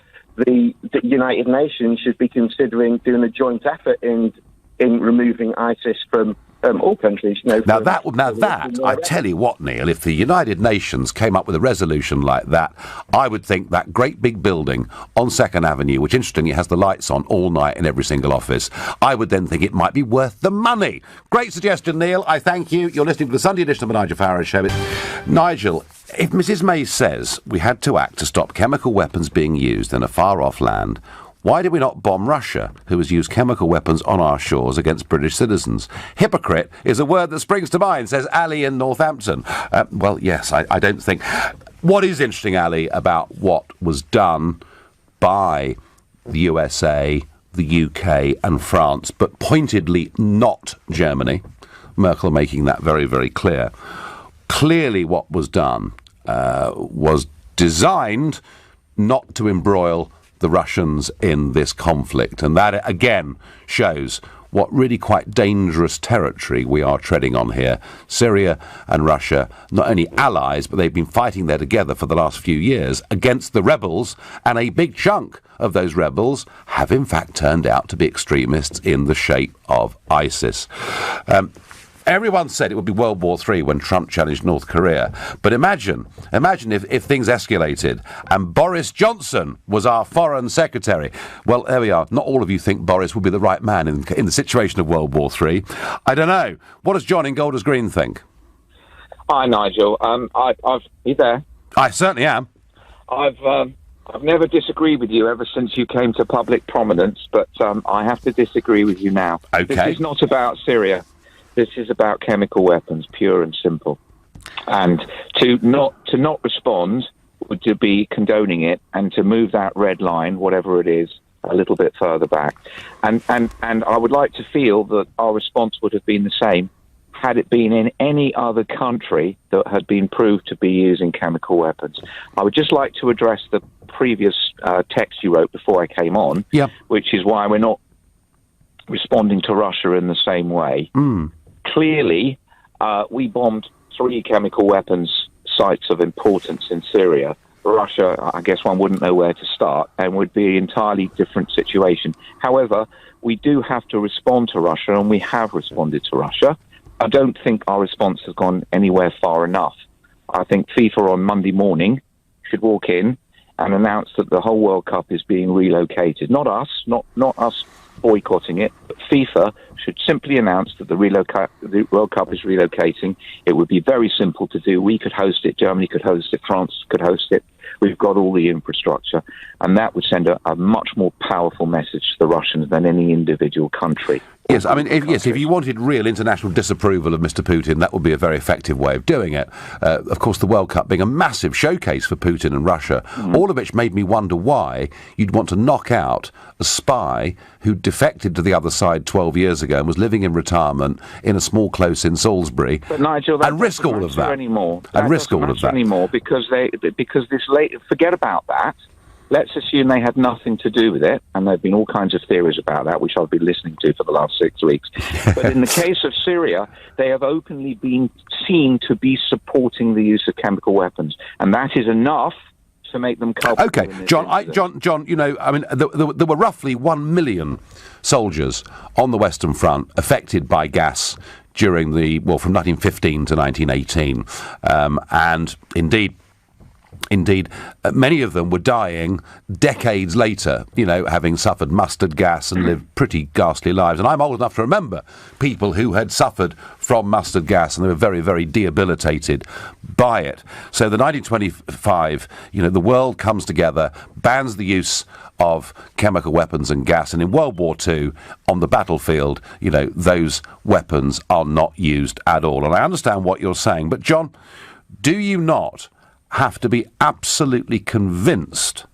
United Nations should be considering doing a joint effort in removing ISIS from all countries. I tell you what, Neil, if the United Nations came up with a resolution like that, I would think that great big building on 2nd Avenue, which interestingly has the lights on all night in every single office, I would then think it might be worth the money. Great suggestion, Neil. I thank you. You're listening to the Sunday edition of the Nigel Farage Show. Nigel, if Mrs May says we had to act to stop chemical weapons being used in a far-off land, why did we not bomb Russia, who has used chemical weapons on our shores against British citizens? Hypocrite is a word that springs to mind, says Ali in Northampton. Well, yes, I don't think... What is interesting, Ali, about what was done by the USA, the UK and France, but pointedly not Germany, Merkel making that very, very clear. Clearly what was done was designed not to embroil the Russians in this conflict, and that again shows what really quite dangerous territory we are treading on here. Syria and Russia, not only allies, but they've been fighting there together for the last few years against the rebels, and a big chunk of those rebels have in fact turned out to be extremists in the shape of ISIS. Everyone said it would be World War III when Trump challenged North Korea. But imagine if things escalated and Boris Johnson was our foreign secretary. Well, there we are. Not all of you think Boris would be the right man in the situation of World War III. I don't know. What does John in Golders Green think? Hi, Nigel. You there? I certainly am. I've never disagreed with you ever since you came to public prominence, but I have to disagree with you now. Okay. This is not about Syria. This is about chemical weapons, pure and simple. And to not respond would to be condoning it, and to move that red line, whatever it is, a little bit further back. And I would like to feel that our response would have been the same had it been in any other country that had been proved to be using chemical weapons. I would just like to address the previous text you wrote before I came on, which is why we're not responding to Russia in the same way. Clearly, we bombed 3 chemical weapons sites of importance in Syria. Russia, I guess one wouldn't know where to start, and would be an entirely different situation. However, we do have to respond to Russia, and we have responded to Russia. I don't think our response has gone anywhere far enough. I think FIFA on Monday morning should walk in and announce that the whole World Cup is being relocated. Not us, not us boycotting it, but FIFA should simply announce that the World Cup is relocating. It would be very simple to do. We could host it, Germany could host it, France could host it. We've got all the infrastructure, and that would send a much more powerful message to the Russians than any individual country. Yes, I mean, if you wanted real international disapproval of Mr. Putin, that would be a very effective way of doing it. Of course, the World Cup being a massive showcase for Putin and Russia, all of which made me wonder why you'd want to knock out a spy who defected to the other side 12 years ago and was living in retirement in a small close in Salisbury, but Nigel, that and risk all of that anymore. And risk all of that anymore because this late. Forget about that. Let's assume they had nothing to do with it, and there have been all kinds of theories about that, which I've been listening to for the last 6 weeks. But in the case of Syria, they have openly been seen to be supporting the use of chemical weapons, and that is enough to make them culpable. Okay, John, you know, I mean, there were roughly 1 million soldiers on the Western Front affected by gas during from 1915 to 1918, and indeed, many of them were dying decades later, you know, having suffered mustard gas and lived pretty ghastly lives. And I'm old enough to remember people who had suffered from mustard gas and they were very, very debilitated by it. So the 1925, you know, the world comes together, bans the use of chemical weapons and gas, and in World War II, on the battlefield, you know, those weapons are not used at all. And I understand what you're saying, but John, do you not have to be absolutely convinced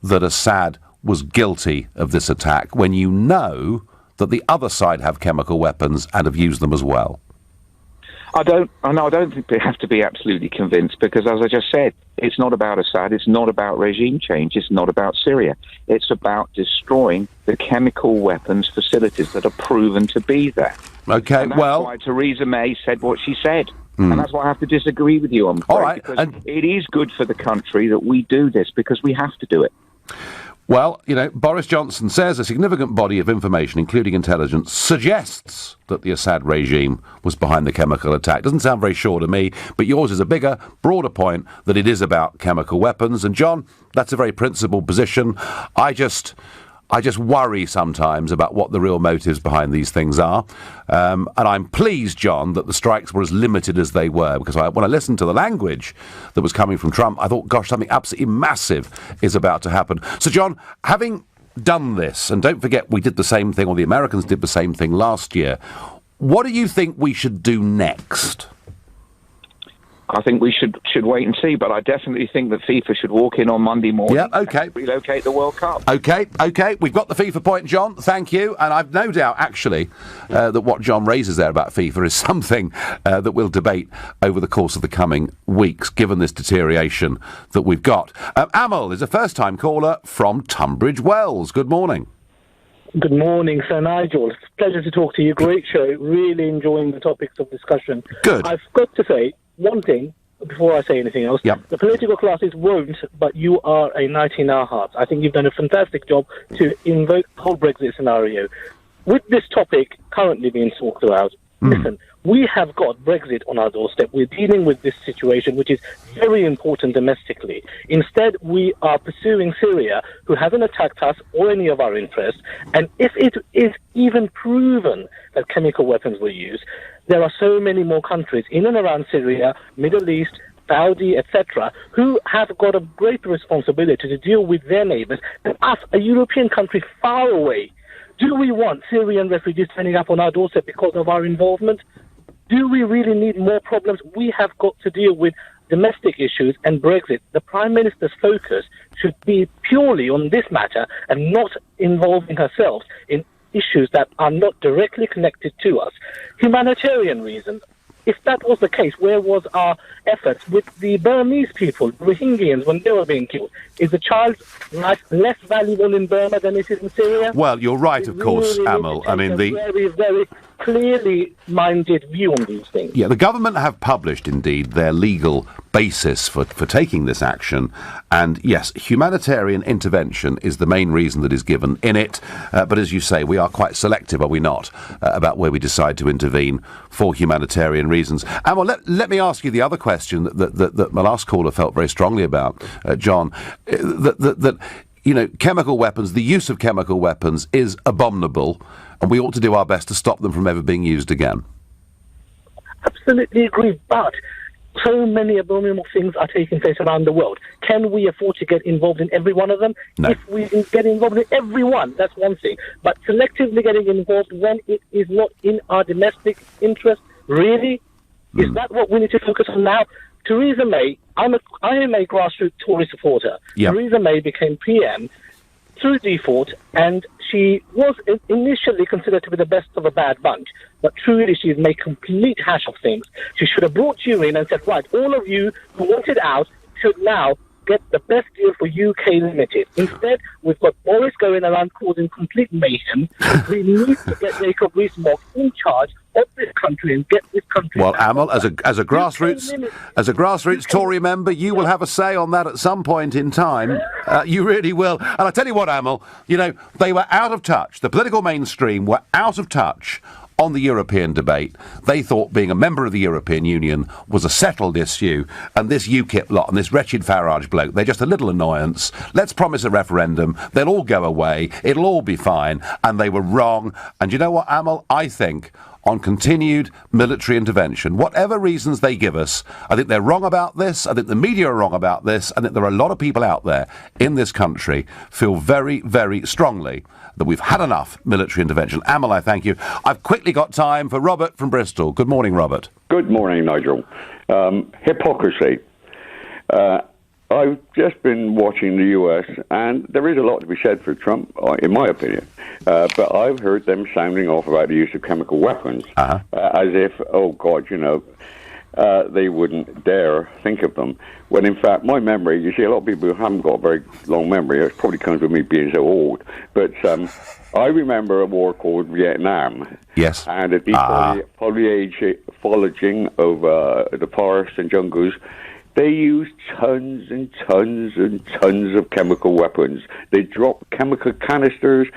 that Assad was guilty of this attack when you know that the other side have chemical weapons and have used them as well? I don't think they have to be absolutely convinced, because, as I just said, it's not about Assad, it's not about regime change, it's not about Syria. It's about destroying the chemical weapons facilities that are proven to be there. Okay, and that's why Theresa May said what she said. And that's why I have to disagree with you, I'm afraid. All right. Because it is good for the country that we do this, because we have to do it. Well, you know, Boris Johnson says a significant body of information, including intelligence, suggests that the Assad regime was behind the chemical attack. Doesn't sound very sure to me, but yours is a bigger, broader point that it is about chemical weapons. And, John, that's a very principled position. I just worry sometimes about what the real motives behind these things are. And I'm pleased, John, that the strikes were as limited as they were, because when I listened to the language that was coming from Trump, I thought, gosh, something absolutely massive is about to happen. So, John, having done this, and don't forget we did the same thing, or the Americans did the same thing last year, what do you think we should do next? I think we should wait and see, but I definitely think that FIFA should walk in on Monday morning and relocate the World Cup. Okay, we've got the FIFA point, John, thank you, and I've no doubt, actually, that what John raises there about FIFA is something that we'll debate over the course of the coming weeks, given this deterioration that we've got. Amal is a first-time caller from Tunbridge Wells. Good morning. Good morning, Sir Nigel. It's a pleasure to talk to you. Great show. Really enjoying the topics of discussion. Good. I've got to say one thing before I say anything else. Yep. The political classes won't, but you are a knight in our hearts. I think you've done a fantastic job to invoke the whole Brexit scenario. With this topic currently being talked about, listen, we have got Brexit on our doorstep. We're dealing with this situation, which is very important domestically. Instead, we are pursuing Syria, who hasn't attacked us or any of our interests. And if it is even proven that chemical weapons were used, there are so many more countries in and around Syria, Middle East, Saudi, etc., who have got a great responsibility to deal with their neighbours than us, a European country far away. Do we want Syrian refugees turning up on our doorstep because of our involvement? Do we really need more problems? We have got to deal with domestic issues and Brexit. The Prime Minister's focus should be purely on this matter and not involving herself in issues that are not directly connected to us. Humanitarian reasons. If that was the case, where was our efforts with the Burmese people, Rohingyans, when they were being killed? Is the child's life less valuable in Burma than it is in Syria? Well, you're right, of course, Amal. I mean, the very, very clearly minded view on these things. Yeah, the government have published, indeed, their legal basis for taking this action. And yes, humanitarian intervention is the main reason that is given in it. But as you say, we are quite selective, are we not, about where we decide to intervene for humanitarian reasons. And well, let me ask you the other question that my last caller felt very strongly about, John, that you know, chemical weapons, the use of chemical weapons is abominable, and we ought to do our best to stop them from ever being used again. Absolutely agree, but so many abominable things are taking place around the world. Can we afford to get involved in every one of them? No. If we get involved in every one, that's one thing. But selectively getting involved when it is not in our domestic interest, really? Is that what we need to focus on now? Theresa May, I am a grassroots Tory supporter. Yep. Theresa May became PM through default, and she was initially considered to be the best of a bad bunch, but truly she's made complete hash of things. She should have brought you in and said, right, all of you who wanted out should now get the best deal for UK Limited. Instead, we've got Boris going around causing complete mayhem. We need to get Jacob Rees-Mogg in charge of this country and get this country. Well, Amal, as a grassroots Tory member, you will have a say on that at some point in time. You really will. And I tell you what, Amal, they were out of touch. The political mainstream were out of touch on the European debate. They thought being a member of the European Union was a settled issue, and this UKIP lot and this wretched Farage bloke, they're just a little annoyance. Let's promise a referendum, they'll all go away, it'll all be fine, and they were wrong. And you know what, Amal? I think on continued military intervention, whatever reasons they give us, I think they're wrong about this, I think the media are wrong about this, I think there are a lot of people out there in this country feel very, very strongly that we've had enough military intervention. Amal, I thank you. I've quickly got time for Robert from Bristol. Good morning, Robert. Good morning, Nigel. Hypocrisy. I've just been watching the US, and there is a lot to be said for Trump, in my opinion. But I've heard them sounding off about the use of chemical weapons, as if, oh God, they wouldn't dare think of them. When in fact, my memory, you see, a lot of people who haven't got a very long memory, it probably comes with me being so old, but I remember a war called Vietnam. Yes. And the foraging over the forests and jungles, they used tons and tons and tons of chemical weapons. They dropped chemical canisters.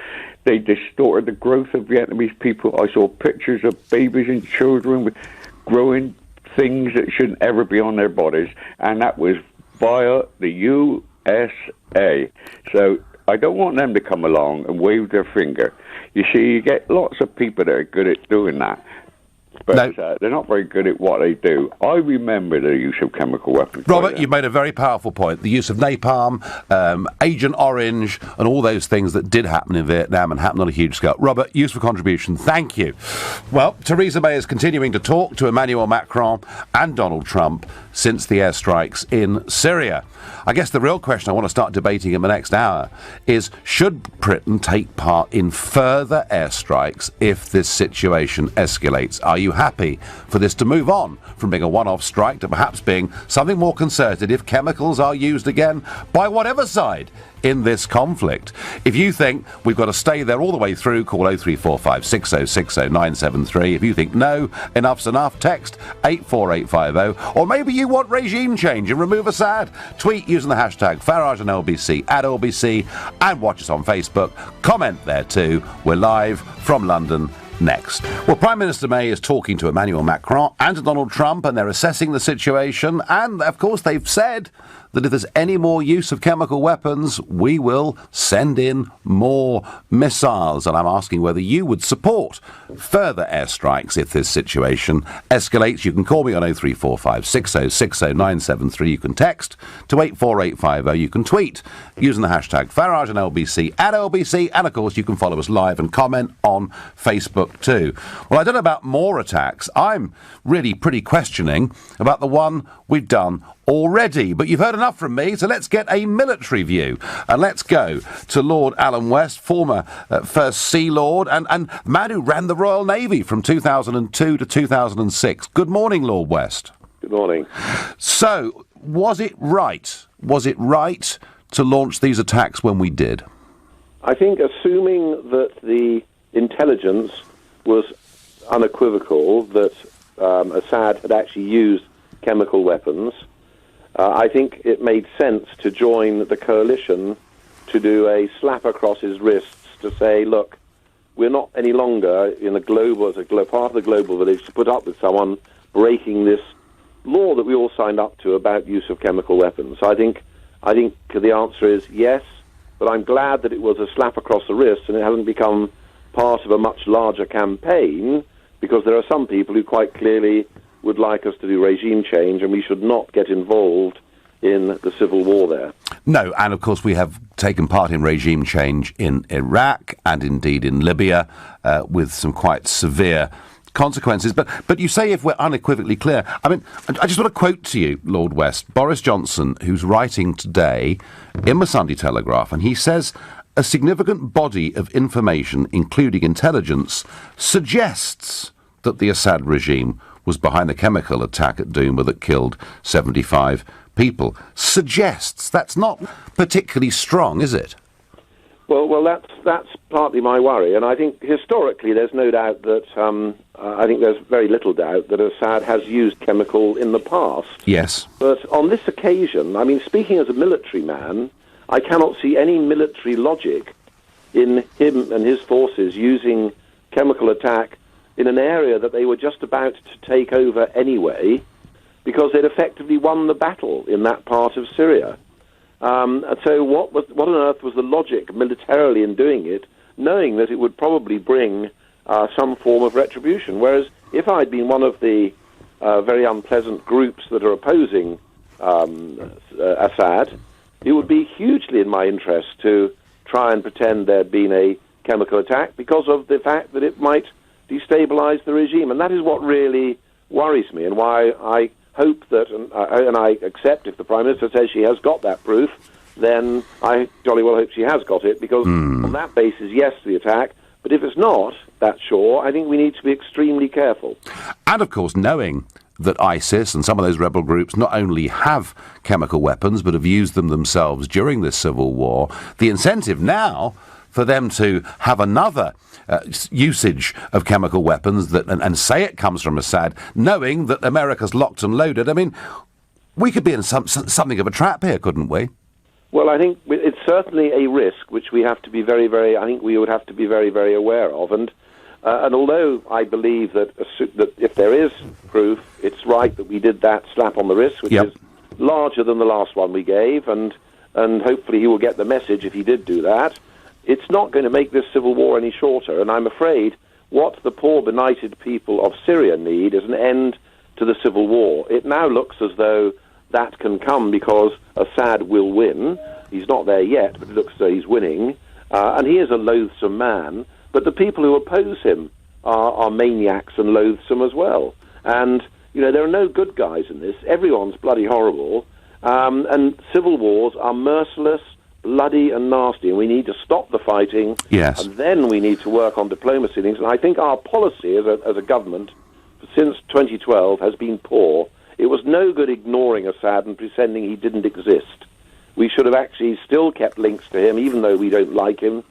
They distorted the growth of Vietnamese people. I saw pictures of babies and children with growing things that shouldn't ever be on their bodies, and that was via the USA. So I don't want them to come along and wave their finger. You see, you get lots of people that are good at doing that, but they're not very good at what they do. I remember the use of chemical weapons. Robert, you've made a very powerful point. The use of napalm, Agent Orange, and all those things that did happen in Vietnam and happened on a huge scale. Robert, useful contribution. Thank you. Well, Theresa May is continuing to talk to Emmanuel Macron and Donald Trump since the airstrikes in Syria. I guess the real question I want to start debating in the next hour is, should Britain take part in further airstrikes if this situation escalates? Are you happy for this to move on from being a one-off strike to perhaps being something more concerted if chemicals are used again by whatever side in this conflict? If you think we've got to stay there all the way through, call 0345 6060 973. If you think no, enough's enough, text 84850. Or maybe you want regime change and remove Assad. Tweet using the hashtag Farage and LBC at LBC, and watch us on Facebook. Comment there too. We're live from London next. Well, Prime Minister May is talking to Emmanuel Macron and to Donald Trump, and they're assessing the situation, and of course they've said that if there's any more use of chemical weapons, we will send in more missiles. And I'm asking whether you would support further airstrikes if this situation escalates. You can call me on 0345 6060 973. You can text to 84850. You can tweet using the hashtag Farage and LBC at LBC. And of course, you can follow us live and comment on Facebook too. Well, I don't know about more attacks. I'm really pretty questioning about the one we've done already. But you've heard enough from me, so let's get a military view. And let's go to Lord Alan West, former First Sea Lord, and man who ran the Royal Navy from 2002 to 2006. Good morning, Lord West. Good morning. So, was it right? Was it right to launch these attacks when we did? I think assuming that the intelligence was unequivocal that Assad had actually used chemical weapons, I think it made sense to join the coalition to do a slap across his wrists to say, look, we're not any longer in a global, as a part of the global village, to put up with someone breaking this law that we all signed up to about use of chemical weapons. So I think the answer is yes, but I'm glad that it was a slap across the wrist and it hasn't become part of a much larger campaign, because there are some people who quite clearly would like us to do regime change, and we should not get involved in the civil war there. No, and of course we have taken part in regime change in Iraq and indeed in Libya with some quite severe consequences. But you say if we're unequivocally clear. I mean, I just want to quote to you, Lord West, Boris Johnson, who's writing today in the Sunday Telegraph, and he says, a significant body of information, including intelligence, suggests that the Assad regime was behind the chemical attack at Douma that killed 75 people. Suggests. That's not particularly strong, is it? Well, that's partly my worry, and I think historically there's no doubt that I think there's very little doubt that Assad has used chemical in the past. Yes. But on this occasion, I mean, speaking as a military man, I cannot see any military logic in him and his forces using chemical attack in an area that they were just about to take over anyway, because they'd effectively won the battle in that part of Syria. And so what on earth was the logic militarily in doing it, knowing that it would probably bring some form of retribution? Whereas if I'd been one of the very unpleasant groups that are opposing Assad, it would be hugely in my interest to try and pretend there'd been a chemical attack because of the fact that it might destabilize the regime. And that is what really worries me, and why I hope that, and I accept if the Prime Minister says she has got that proof, then I jolly well hope she has got it, because on that basis, yes, the attack, but if it's not that sure, I think we need to be extremely careful. And, of course, knowing that ISIS and some of those rebel groups not only have chemical weapons, but have used them themselves during this civil war, the incentive now for them to have another usage of chemical weapons and say it comes from Assad, knowing that America's locked and loaded. I mean, we could be in something of a trap here, couldn't we? Well, I think it's certainly a risk which we have to be very, we would have to be very, very aware of. And although I believe that if there is proof, it's right that we did that slap on the wrist, which is larger than the last one we gave, and hopefully he will get the message if he did do that. It's not going to make this civil war any shorter, and I'm afraid what the poor, benighted people of Syria need is an end to the civil war. It now looks as though that can come because Assad will win. He's not there yet, but it looks as though he's winning, and he is a loathsome man, but the people who oppose him are maniacs and loathsome as well. And, you know, there are no good guys in this. Everyone's bloody horrible, and civil wars are merciless, bloody and nasty, and we need to stop the fighting. Yes. And then we need to work on diplomacy things. And I think our policy as a government since 2012 has been poor. It was no good ignoring Assad and pretending he didn't exist. We should have actually still kept links to him, even though we don't like him,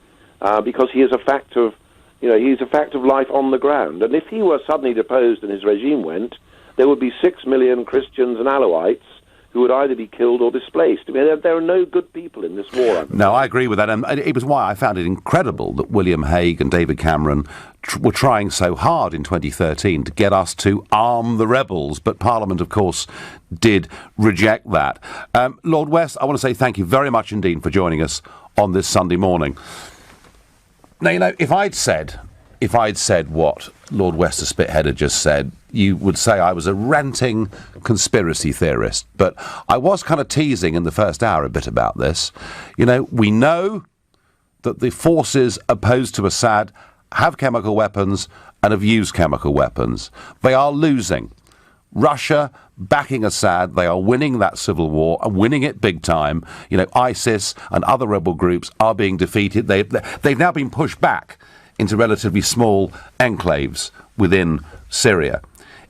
because he is a fact of, he's a fact of life on the ground. And if he were suddenly deposed and his regime went, there would be 6 million Christians and Alawites who would either be killed or displaced. I mean, there are no good people in this war. No, I agree with that. And it was why I found it incredible that William Hague and David Cameron were trying so hard in 2013 to get us to arm the rebels. But Parliament, of course, did reject that. Lord West, I want to say thank you very much indeed for joining us on this Sunday morning. Now, if I'd said what Lord Wester Spithead had just said, you would say I was a ranting conspiracy theorist. But I was kind of teasing in the first hour a bit about this. We know that the forces opposed to Assad have chemical weapons and have used chemical weapons. They are losing. Russia backing Assad, they are winning that civil war and winning it big time. ISIS and other rebel groups are being defeated. They've now been pushed back into relatively small enclaves within Syria.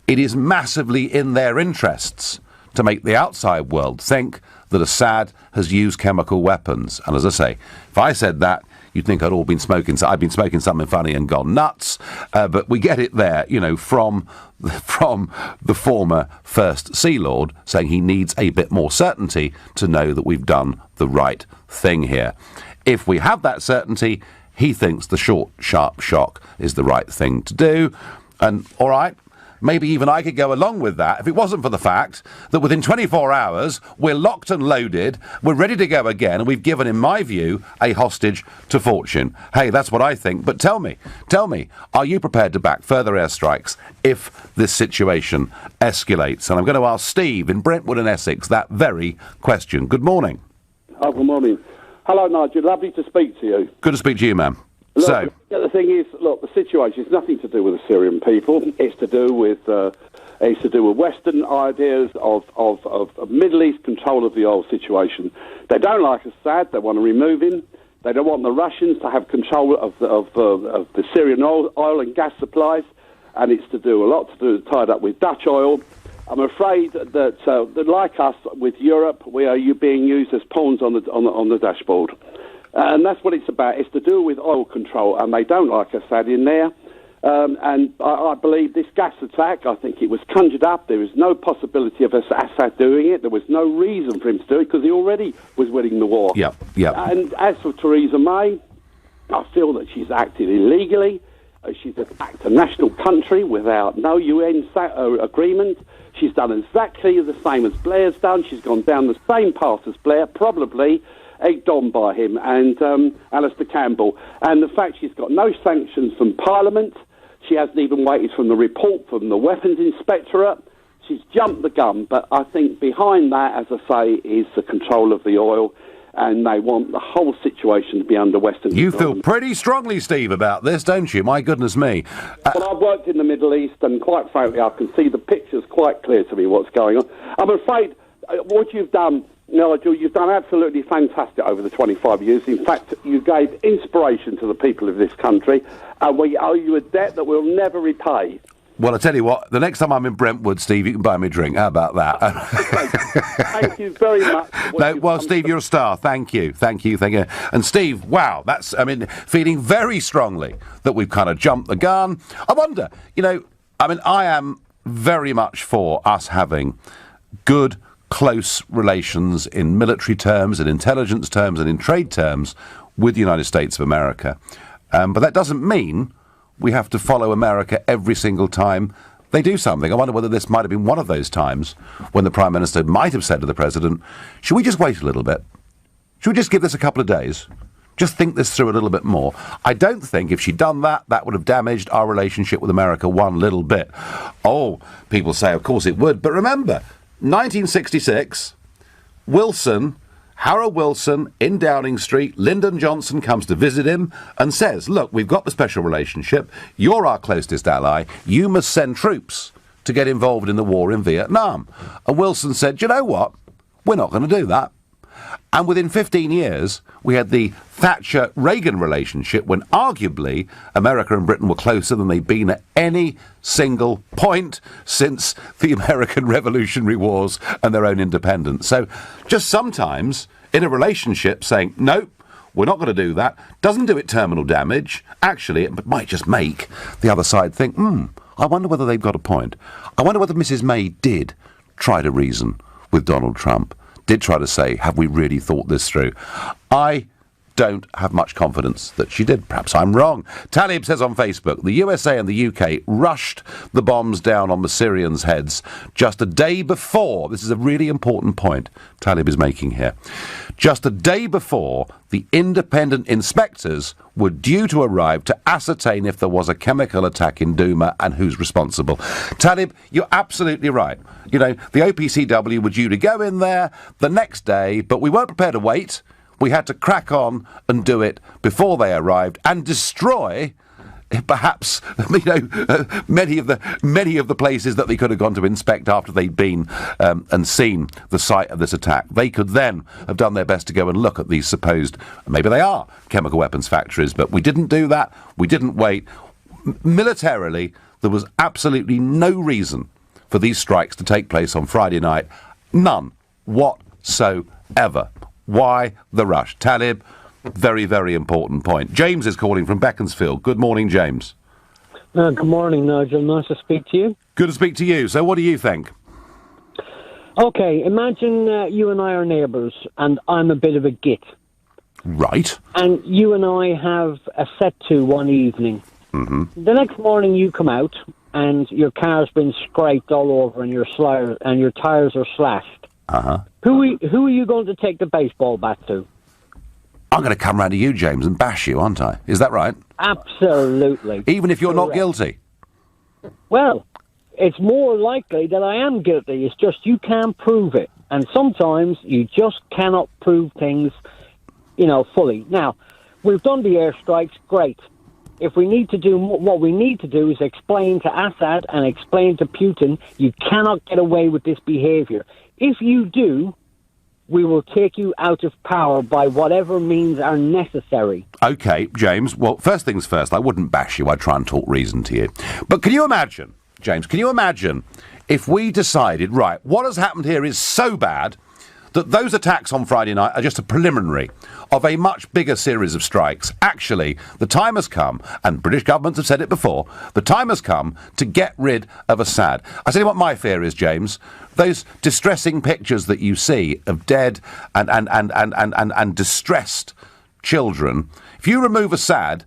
It is massively in their interests to make the outside world think that Assad has used chemical weapons. And as I say, if I said that, you'd think I'd been smoking something funny and gone nuts. But we get it there, from the former First Sea Lord saying he needs a bit more certainty to know that we've done the right thing here. If we have that certainty, he thinks the short, sharp shock is the right thing to do. And, all right, maybe even I could go along with that if it wasn't for the fact that within 24 hours, we're locked and loaded, we're ready to go again, and we've given, in my view, a hostage to fortune. Hey, that's what I think. But tell me, are you prepared to back further airstrikes if this situation escalates? And I'm going to ask Steve in Brentwood in Essex that very question. Good morning. Oh, good morning. Hello, Nigel. Lovely to speak to you. Good to speak to you, ma'am. Look, the thing is, the situation is nothing to do with the Syrian people. It's to do with Western ideas of Middle East control of the oil situation. They don't like Assad. They want to remove him. They don't want the Russians to have control of the Syrian oil and gas supplies. And it's to do tied up with Dutch oil. I'm afraid that, like us with Europe, we are being used as pawns on the dashboard. And that's what it's about. It's to do with oil control, and they don't like Assad in there. And I believe this gas attack, I think it was conjured up. There is no possibility of Assad doing it. There was no reason for him to do it because he already was winning the war. Yeah. And as for Theresa May, I feel that she's acted illegally. She's attacked a national country without no UN agreement. She's done exactly the same as Blair's done. She's gone down the same path as Blair, probably egged on by him and Alistair Campbell. And the fact she's got no sanctions from Parliament, she hasn't even waited for the report from the Weapons Inspectorate. She's jumped the gun. But I think behind that, as I say, is the control of the oil. And they want the whole situation to be under Western You control. feel pretty strongly, Steve, about this, don't you? My goodness me. Well, I've worked in the Middle East, and quite frankly, I can see the pictures quite clear to me what's going on. I'm afraid what you've done, Nigel, you've done absolutely fantastic over the 25 years. In fact, you gave inspiration to the people of this country, and we owe you a debt that we'll never repay. Well, I tell you what, the next time I'm in Brentwood, Steve, you can buy me a drink. How about that? Thank you very much. No, well, Steve, you're a star. Thank you. And Steve, wow, feeling very strongly that we've kind of jumped the gun. I wonder, I am very much for us having good, close relations in military terms, in intelligence terms, and in trade terms with the United States of America. But that doesn't mean we have to follow America every single time they do something. I wonder whether this might have been one of those times when the Prime Minister might have said to the President, should we just wait a little bit? Should we just give this a couple of days? Just think this through a little bit more. I don't think if she'd done that, that would have damaged our relationship with America one little bit. Oh, people say, of course it would. But remember, 1966, Harold Wilson, in Downing Street, Lyndon Johnson comes to visit him and says, look, we've got the special relationship, you're our closest ally, you must send troops to get involved in the war in Vietnam. And Wilson said, you know what, we're not going to do that. And within 15 years, we had the Thatcher-Reagan relationship when arguably America and Britain were closer than they've been at any single point since the American Revolutionary Wars and their own independence. So just sometimes in a relationship saying, nope, we're not going to do that, doesn't do it terminal damage. Actually, it might just make the other side think, I wonder whether they've got a point. I wonder whether Mrs. May did try to reason with Donald Trump. Did try to say, have we really thought this through? I don't have much confidence that she did. Perhaps I'm wrong. Talib says on Facebook, the USA and the UK rushed the bombs down on the Syrians' heads just a day before. This is a really important point Talib is making here. Just a day before the independent inspectors were due to arrive to ascertain if there was a chemical attack in Douma and who's responsible. Talib, you're absolutely right. The OPCW were due to go in there the next day, but we weren't prepared to wait. We had to crack on and do it before they arrived and destroy, perhaps, many of the places that they could have gone to inspect after they'd been and seen the site of this attack. They could then have done their best to go and look at these supposed, maybe they are, chemical weapons factories, but we didn't do that. We didn't wait. Militarily, there was absolutely no reason for these strikes to take place on Friday night. None whatsoever. Why the rush? Talib, very, very important point. James is calling from Beaconsfield. Good morning, James. Good morning, Nigel. Nice to speak to you. Good to speak to you. So what do you think? Okay, imagine you and I are neighbours and I'm a bit of a git. Right. And you and I have a set-to one evening. Mm-hmm. The next morning you come out and your car's been scraped all over and your tyres are slashed. Uh-huh. Who are you going to take the baseball bat to? I'm going to come round to you, James, and bash you, aren't I? Is that right? Absolutely. Even if you're not guilty? Well, it's more likely that I am guilty. It's just you can't prove it. And sometimes you just cannot prove things, fully. Now, we've done the airstrikes, great. If we need to do what we need to do is explain to Assad and explain to Putin, you cannot get away with this behaviour. If you do, we will take you out of power by whatever means are necessary. OK, James, well, first things first, I wouldn't bash you, I'd try and talk reason to you. But can you imagine, James, if we decided, right, what has happened here is so bad that those attacks on Friday night are just a preliminary of a much bigger series of strikes. Actually, the time has come, and British governments have said it before, the time has come to get rid of Assad. I tell you what my fear is, James. Those distressing pictures that you see of dead and distressed children, if you remove Assad,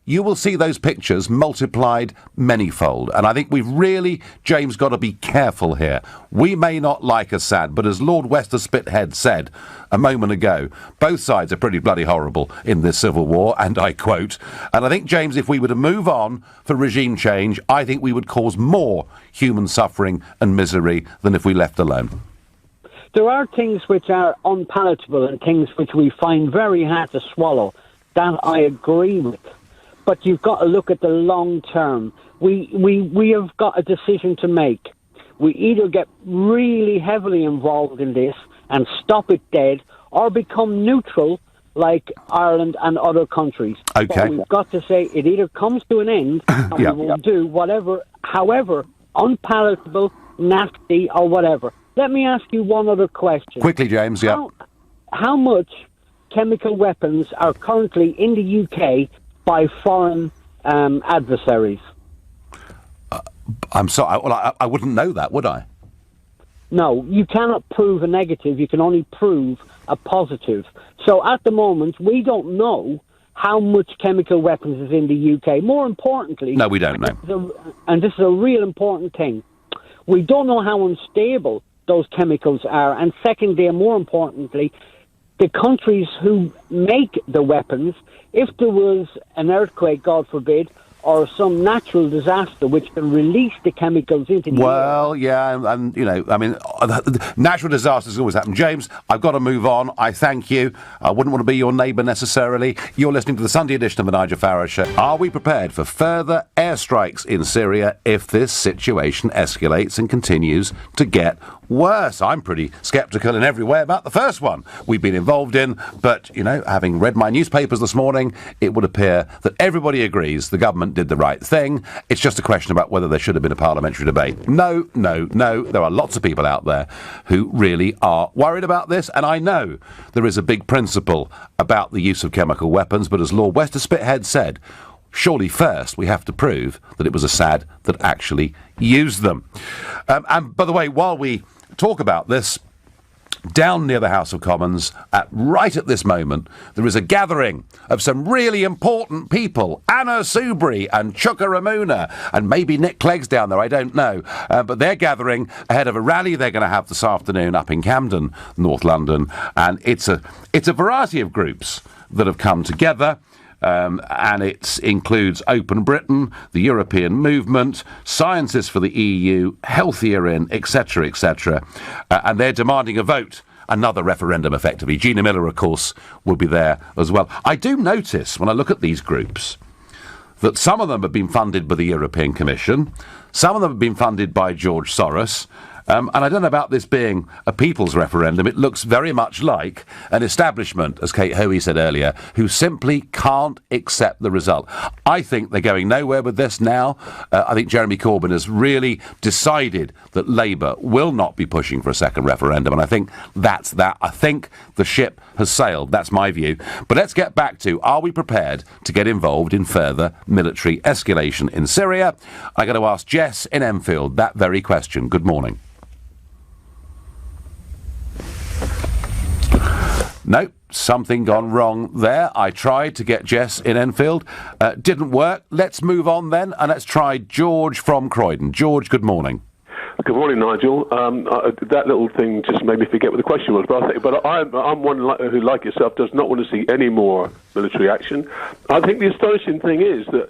you will see those pictures multiplied manyfold. And I think we've really, James, got to be careful here. We may not like Assad, but as Lord Wester Spithead said a moment ago, both sides are pretty bloody horrible in this civil war, and I quote. And I think, James, if we were to move on for regime change, I think we would cause more human suffering and misery than if we left alone. There are things which are unpalatable and things which we find very hard to swallow. That I agree with. But you've got to look at the long term. We have got a decision to make. We either get really heavily involved in this and stop it dead, or become neutral like Ireland and other countries. Okay. But we've got to say it either comes to an end and we will do whatever, however unpalatable, nasty or whatever. Let me ask you one other question. Quickly, James, How much chemical weapons are currently in the UK by foreign adversaries? I'm sorry. I wouldn't know that, would I? No, you cannot prove a negative. You can only prove a positive. So at the moment, we don't know how much chemical weapons is in the UK. More importantly... No, we don't know. And this is a real important thing. We don't know how unstable those chemicals are. And secondly, and more importantly, the countries who make the weapons, if there was an earthquake, God forbid, or some natural disaster which can release the chemicals into the air. Well, yeah, and, you know, I mean, natural disasters always happen. James, I've got to move on. I thank you. I wouldn't want to be your neighbour necessarily. You're listening to the Sunday edition of the Nigel Farage Show. Are we prepared for further airstrikes in Syria if this situation escalates and continues to get worse? I'm pretty sceptical in every way about the first one we've been involved in, but, you know, having read my newspapers this morning, it would appear that everybody agrees the government did the right thing. It's just a question about whether there should have been a parliamentary debate. No. There are lots of people out there who really are worried about this, and I know there is a big principle about the use of chemical weapons, but as Lord Wester Spithead said, surely first we have to prove that it was Assad that actually used them. And by the way, while we talk about this, down near the House of Commons, right at this moment, there is a gathering of some really important people. Anna Soubry and Chuka Ramuna, and maybe Nick Clegg's down there, I don't know. But they're gathering ahead of a rally they're going to have this afternoon up in Camden, North London. And it's a variety of groups that have come together. And it includes Open Britain, the European Movement, Scientists for the EU, Healthier In, etc., etc. And they're demanding a vote, another referendum, effectively. Gina Miller, of course, will be there as well. I do notice, when I look at these groups, that some of them have been funded by the European Commission, some of them have been funded by George Soros, and I don't know about this being a people's referendum. It looks very much like an establishment, as Kate Hoey said earlier, who simply can't accept the result. I think they're going nowhere with this now. I think Jeremy Corbyn has really decided that Labour will not be pushing for a second referendum, and I think that's that. I think the ship has sailed. That's my view. But let's get back to, are we prepared to get involved in further military escalation in Syria? I'm going to ask Jess in Enfield that very question. Good morning. No, something gone wrong there. I tried to get Jess in Enfield. Didn't work. Let's move on then, and let's try George from Croydon. George, good morning. Good morning, Nigel. That little thing just made me forget what the question was. But I'm one who, like yourself, does not want to see any more military action. I think the astonishing thing is that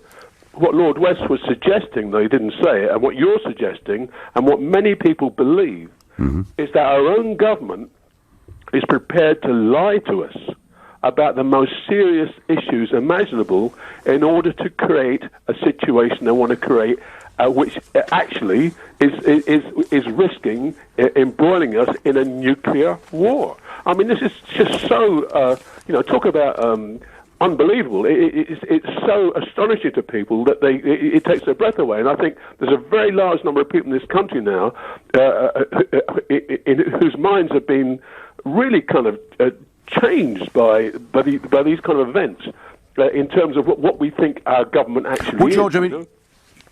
what Lord West was suggesting, though he didn't say it, and what you're suggesting, and what many people believe, is that our own government is prepared to lie to us about the most serious issues imaginable in order to create a situation they want to create, which actually is risking embroiling us in a nuclear war. I mean, this is just so, talk about unbelievable. It's so astonishing to people that it takes their breath away. And I think there's a very large number of people in this country now whose minds have been really kind of changed by these kind of events in terms of what we think our government actually well, is. George, I mean,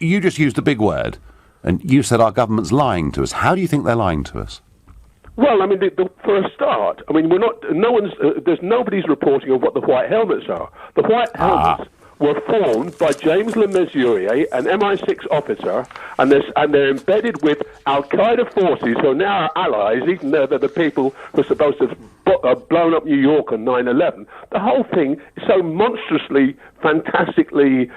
you just used a big word, and you said our government's lying to us. How do you think they're lying to us? Well, I mean, for a start, I mean, there's nobody's reporting of what the white helmets are. The white helmets were formed by James Le Mesurier, an MI6 officer, and they're embedded with Al-Qaeda forces who are now our allies, even though they're the people who are supposed to have blown up New York on 9/11. The whole thing is so monstrously, fantastically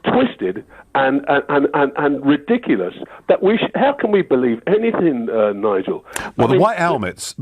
twisted and ridiculous that how can we believe anything, Nigel? Well, the white helmets,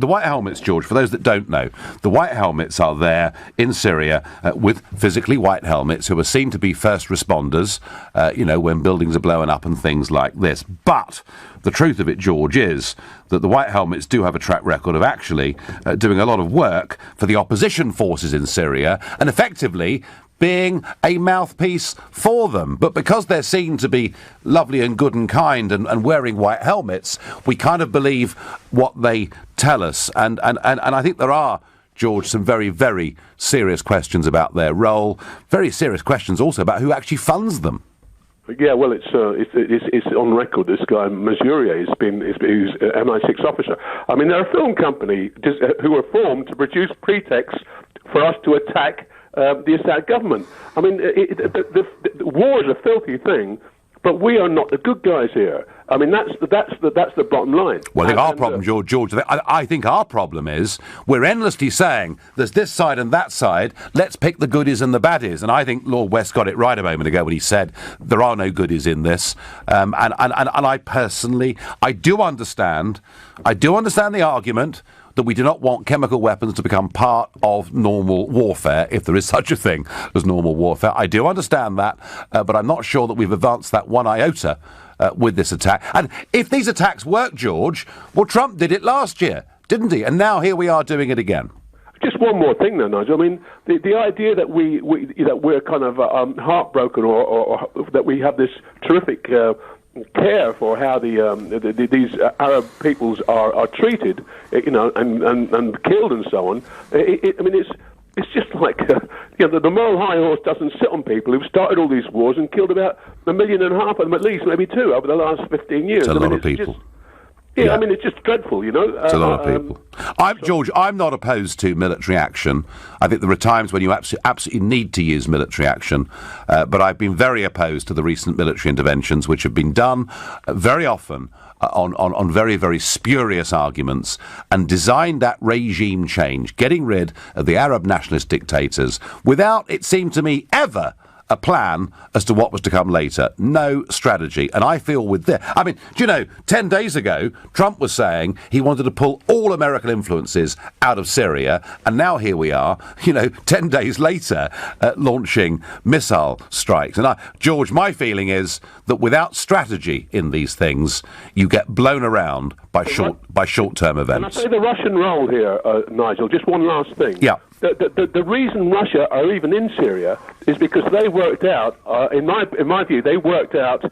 George, for those that don't know, the white helmets are there in Syria with physically white helmets who are seen to be first responders, when buildings are blowing up and things like this. But the truth of it, George, is that the white helmets do have a track record of actually doing a lot of work for the opposition forces in Syria and effectively being a mouthpiece for them. But because they're seen to be lovely and good and kind and wearing white helmets, we kind of believe what they tell us. And I think there are, George, some very, very serious questions about their role, very serious questions also about who actually funds them. Yeah, well, it's on record. This guy Mesurier who's an MI6 officer. I mean, they're a film company who were formed to produce pretexts for us to attack the Assad government. I mean, the war is a filthy thing, but we are not the good guys here. I mean, that's the bottom line. Well, I think our problem, George, I think our problem is we're endlessly saying there's this side and that side, let's pick the goodies and the baddies. And I think Lord West got it right a moment ago when he said there are no goodies in this. And I personally, I do understand the argument that we do not want chemical weapons to become part of normal warfare, if there is such a thing as normal warfare. I do understand that, but I'm not sure that we've advanced that one iota with this attack. And if these attacks work, George, well, Trump did it last year, didn't he? And now here we are doing it again. Just one more thing, though, Nigel. I mean, the idea that we're kind of heartbroken or that we have this terrific care for how these Arab peoples are treated, and killed and so on. I mean, it's just like the moral high horse doesn't sit on people who've started all these wars and killed about 1.5 million of them, at least, maybe 2 over the last 15 years. It's a lot of people. I mean, it's just dreadful, It's a lot of people. George, I'm not opposed to military action. I think there are times when you absolutely need to use military action, but I've been very opposed to the recent military interventions, which have been done very often on very, very spurious arguments, and designed that regime change, getting rid of the Arab nationalist dictators, without, it seemed to me, ever a plan as to what was to come later. No strategy. And I feel with this... I mean, do you know, 10 days ago, Trump was saying he wanted to pull all American influences out of Syria, and now here we are, 10 days later, launching missile strikes. And, George, my feeling is that without strategy in these things, you get blown around by short-term events. Can I say the Russian role here, Nigel? Just one last thing. Yeah. The reason Russia are even in Syria is because they worked out, in my view, they worked out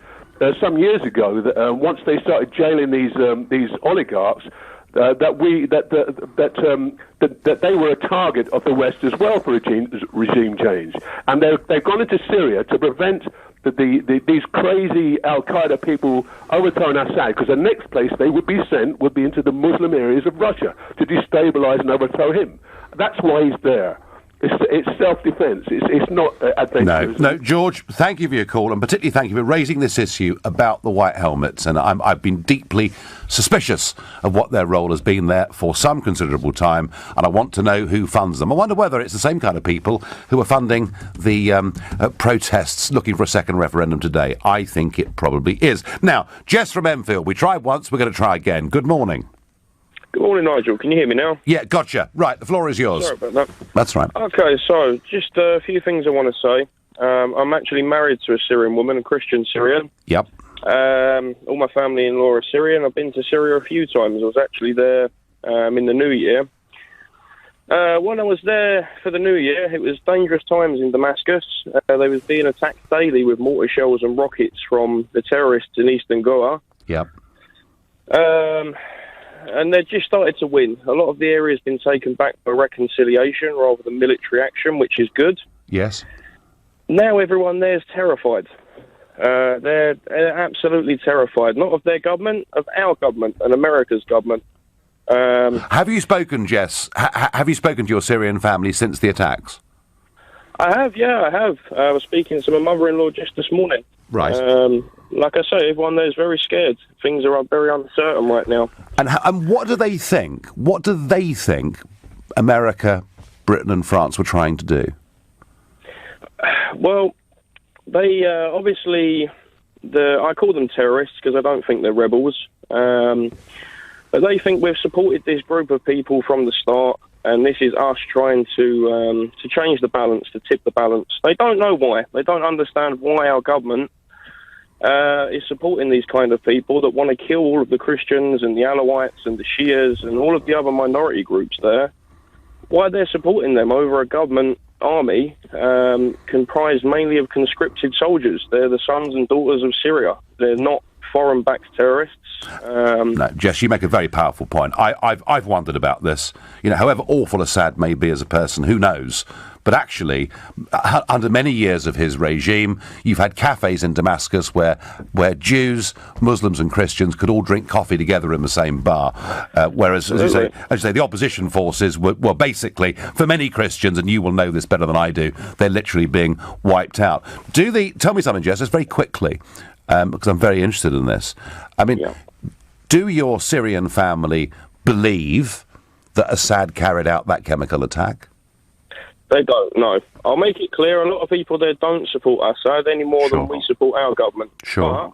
some years ago that once they started jailing these oligarchs, that they were a target of the West as well for regime change, and they've gone into Syria to prevent these crazy Al-Qaeda people overthrowing Assad, because the next place they would be sent would be into the Muslim areas of Russia to destabilize and overthrow him. That's why he's there. It's self-defense. It's not adventurous. No, George, thank you for your call, and particularly thank you for raising this issue about the white helmets. And I've been deeply suspicious of what their role has been there for some considerable time, and I want to know who funds them. I wonder whether it's the same kind of people who are funding the protests looking for a second referendum today. I think it probably is. Now, Jess from Enfield, we tried once, we're going to try again. Good morning. Good morning, Nigel. Can you hear me now? Yeah, gotcha. Right, the floor is yours. Sorry about that. That's right. Okay, so just a few things I want to say. I'm actually married to a Syrian woman, a Christian Syrian. Yep. All my family in law are Syrian. I've been to Syria a few times. I was actually there in the New Year. When I was there for the New Year, it was dangerous times in Damascus. They was being attacked daily with mortar shells and rockets from the terrorists in eastern Goa. Yep. and they've just started to win. A lot of the area has been taken back for reconciliation rather than military action, which is good. Yes. Now everyone there is terrified. They're absolutely terrified, not of their government, of our government and America's government. Have you spoken, Jess? Have you spoken to your Syrian family since the attacks? I have, yeah, I have. I was speaking to my mother-in-law just this morning. Right. Like I say, everyone there is very scared. Things are very uncertain right now. And what do they think? What do they think America, Britain and France were trying to do? Well, they obviously, I call them terrorists because I don't think they're rebels. But they think we've supported this group of people from the start, and this is us trying to change the balance, to tip the balance. They don't know why. They don't understand why our government is supporting these kind of people that want to kill all of the Christians and the Alawites and the Shias and all of the other minority groups there. Why they're supporting them over a government army comprised mainly of conscripted soldiers. They're the sons and daughters of Syria. They're not foreign-backed terrorists. No, Jess, you make a very powerful point. I've wondered about this. You know, however awful Assad may be as a person, who knows? But actually, under many years of his regime, you've had cafes in Damascus where Jews, Muslims and Christians could all drink coffee together in the same bar. Whereas, as you say, the opposition forces were basically, for many Christians, and you will know this better than I do, they're literally being wiped out. Tell me something, Jess, just very quickly, because I'm very interested in this. I mean, do your Syrian family believe that Assad carried out that chemical attack? They don't, no. I'll make it clear, a lot of people there don't support Assad any more than we support our government. Sure.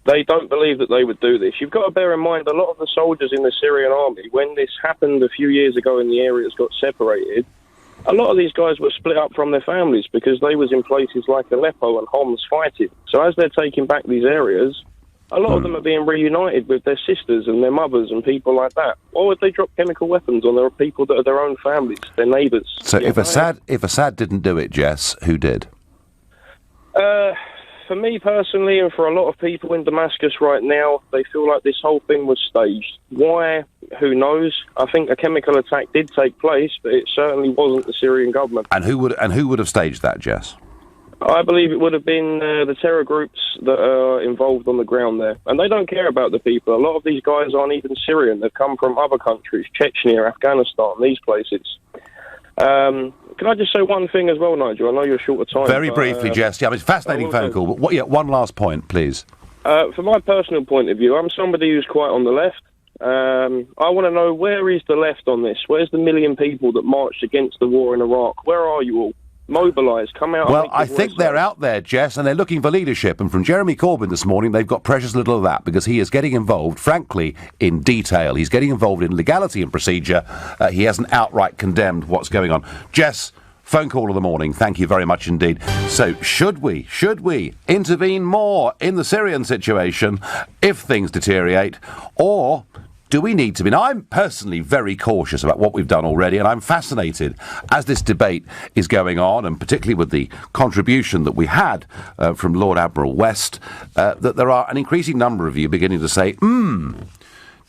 But they don't believe that they would do this. You've got to bear in mind, a lot of the soldiers in the Syrian army, when this happened a few years ago and the areas got separated, a lot of these guys were split up from their families because they was in places like Aleppo and Homs fighting. So as they're taking back these areas, a lot of them are being reunited with their sisters and their mothers and people like that. Or would they drop chemical weapons on their people that are their own families, their neighbours? So if Assad didn't do it, Jess, who did? For me personally, and for a lot of people in Damascus right now, they feel like this whole thing was staged. Why? Who knows? I think a chemical attack did take place, but it certainly wasn't the Syrian government. And who would have staged that, Jess? I believe it would have been the terror groups that are involved on the ground there. And they don't care about the people. A lot of these guys aren't even Syrian. They've come from other countries, Chechnya, Afghanistan, these places. Can I just say one thing as well, Nigel? I know you're short of time. Very briefly, Jess. Yeah, it's a fascinating phone call. But one last point, please. From my personal point of view, I'm somebody who's quite on the left. I want to know, where is the left on this? Where's the million people that marched against the war in Iraq? Where are you all? Mobilise, come out. Well, I think they're out there, Jess, and they're looking for leadership. And from Jeremy Corbyn this morning, they've got precious little of that, because he is getting involved, frankly, in detail. He's getting involved in legality and procedure. He hasn't outright condemned what's going on. Jess, phone call of the morning. Thank you very much indeed. So, should we intervene more in the Syrian situation if things deteriorate, or do we need to be? Now, I'm personally very cautious about what we've done already, and I'm fascinated as this debate is going on, and particularly with the contribution that we had from Lord Admiral West, that there are an increasing number of you beginning to say,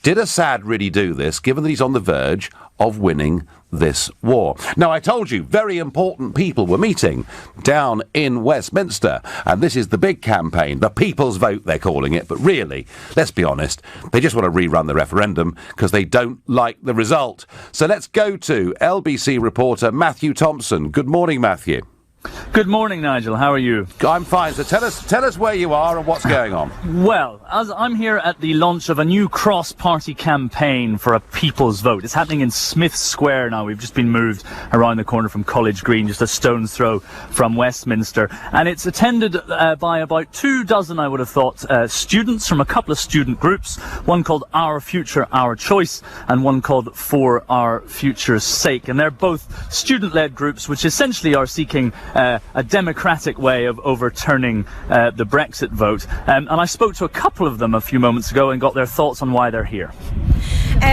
did Assad really do this, given that he's on the verge of winning this war? Now, I told you, very important people were meeting down in Westminster, and this is the big campaign, the People's Vote, they're calling it, but really, let's be honest, they just want to rerun the referendum because they don't like the result. So let's go to LBC reporter Matthew Thompson. Good morning, Matthew. Good morning, Nigel. How are you? I'm fine. So tell us where you are and what's going on. Well, as I'm here at the launch of a new cross-party campaign for a People's Vote. It's happening in Smith Square now. We've just been moved around the corner from College Green, just a stone's throw from Westminster. And it's attended by about 24, I would have thought, students from a couple of student groups. One called Our Future, Our Choice, and one called For Our Future's Sake. And they're both student-led groups, which essentially are seeking a democratic way of overturning the Brexit vote. And I spoke to a couple of them a few moments ago and got their thoughts on why they're here.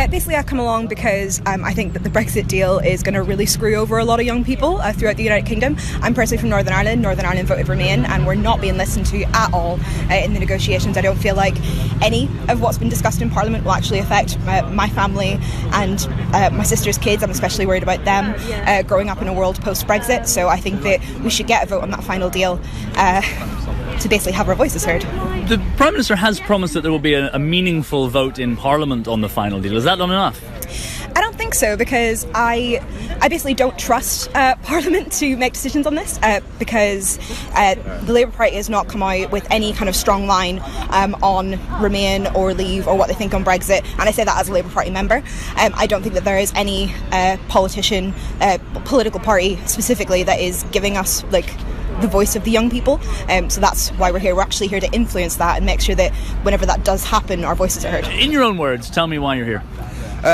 Basically, I've come along because I think that the Brexit deal is going to really screw over a lot of young people throughout the United Kingdom. I'm personally from Northern Ireland. Northern Ireland voted Remain, and we're not being listened to at all in the negotiations. I don't feel like any of what's been discussed in Parliament will actually affect my family and my sister's kids. I'm especially worried about them growing up in a world post-Brexit. So I think that we should get a vote on that final deal to basically have our voices heard. The Prime Minister has promised that there will be a meaningful vote in Parliament on the final deal. Is that not enough? I don't think so, because I basically don't trust Parliament to make decisions on this because the Labour Party has not come out with any kind of strong line on Remain or Leave or what they think on Brexit, and I say that as a Labour Party member. I don't think that there is any political party specifically that is giving us the voice of the young people, so that's why we're here. We're actually here to influence that and make sure that whenever that does happen, our voices are heard. In your own words, tell me why you're here.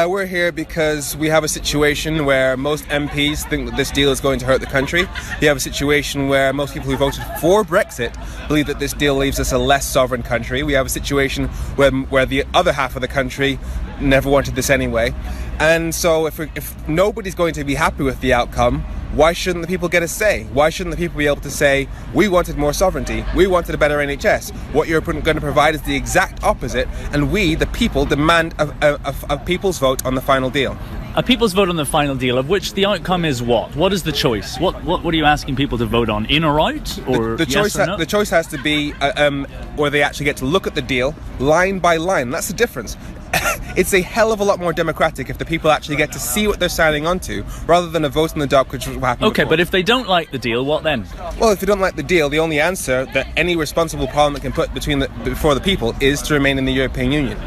We're here because we have a situation where most MPs think that this deal is going to hurt the country. We have a situation where most people who voted for Brexit believe that this deal leaves us a less sovereign country. We have a situation where the other half of the country never wanted this anyway. And so if nobody's going to be happy with the outcome, why shouldn't the people get a say? Why shouldn't the people be able to say, we wanted more sovereignty, we wanted a better NHS, what you're going to provide is the exact opposite, and we, the people, demand a people's vote on the final deal. A people's vote on the final deal, of which the outcome is what? What is the choice? What are you asking people to vote on? In or out? Or the yes or no? The choice has to be where they actually get to look at the deal line by line. That's the difference. It's a hell of a lot more democratic if the people actually get to see what they're signing onto, rather than a vote in the dark, which is what happened before. But if they don't like the deal, what then? Well, if they don't like the deal, the only answer that any responsible parliament can put before the people is to remain in the European Union.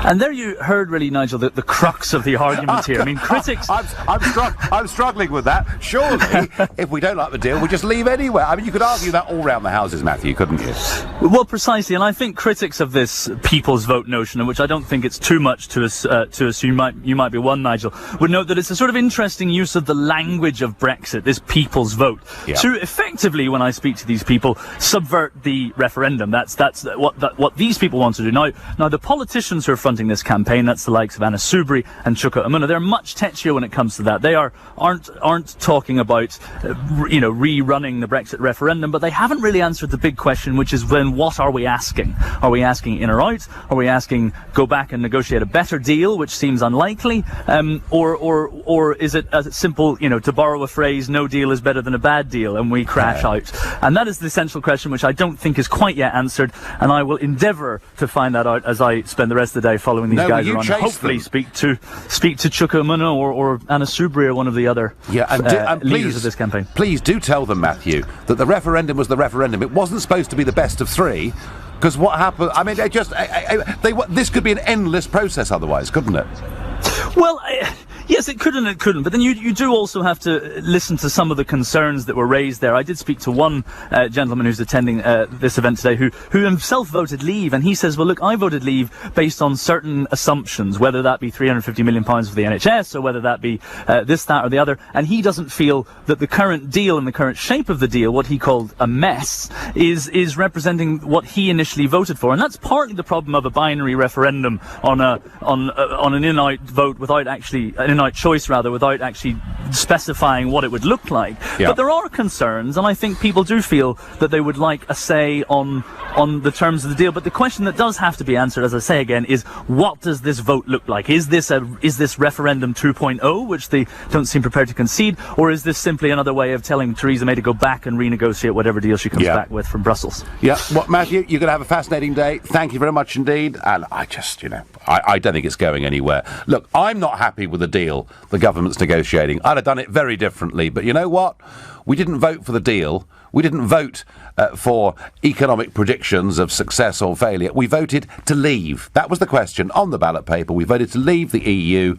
And there you heard, really, Nigel, the crux of the argument here. I mean, critics... I'm struggling with that. Surely, if we don't like the deal, we just leave anywhere. I mean, you could argue that all round the houses, Matthew, couldn't you? Well, precisely, and I think critics of this people's vote notion, which I don't think it's too much to assume you might be one, Nigel, would note that it's a sort of interesting use of the language of Brexit, this people's vote, to effectively, when I speak to these people, subvert the referendum. That's what these people want to do. Now, the politicians who are fronting this campaign, that's the likes of Anna Soubry and Chuka Umunna, they're much tetchier when it comes to that. They aren't talking about rerunning the Brexit referendum, but they haven't really answered the big question, which is then what are we asking? Are we asking in or out? Are we asking go back and negotiate a better deal, which seems unlikely, or is it a simple, to borrow a phrase, no deal is better than a bad deal, and we crash out? And that is the essential question, which I don't think is quite yet answered, and I will endeavour to find that out as I spend the rest of the day following these guys around, and hopefully speak to Chuka Umunna or Anna Soubry or one of the other leaders of this campaign. Please do tell them, Matthew, that the referendum was the referendum. It wasn't supposed to be the best of three, because what happened... I mean, this could be an endless process otherwise, couldn't it? Well, yes, it could and it couldn't. But then you do also have to listen to some of the concerns that were raised there. I did speak to one gentleman who's attending this event today who himself voted Leave, and he says, well, look, I voted Leave based on certain assumptions, whether that be £350 million for the NHS or whether that be this, that or the other. And he doesn't feel that the current deal and the current shape of the deal, what he called a mess, is representing what he initially voted for. And that's partly the problem of a binary referendum on an in-out vote without actually an in-out choice without actually specifying what it would look like. Yeah. But there are concerns, and I think people do feel that they would like a say on the terms of the deal. But the question that does have to be answered, as I say again, is what does this vote look like? Is this referendum 2.0, which they don't seem prepared to concede, or is this simply another way of telling Theresa May to go back and renegotiate whatever deal she comes back with from Brussels? Yeah. Well, Matthew, you're going to have a fascinating day. Thank you very much indeed. And I just, I don't think it's going anywhere. Look, I'm not happy with the deal the government's negotiating. I'd have done it very differently. But you know what? We didn't vote for the deal. We didn't vote for economic predictions of success or failure. We voted to leave. That was the question on the ballot paper. We voted to leave the EU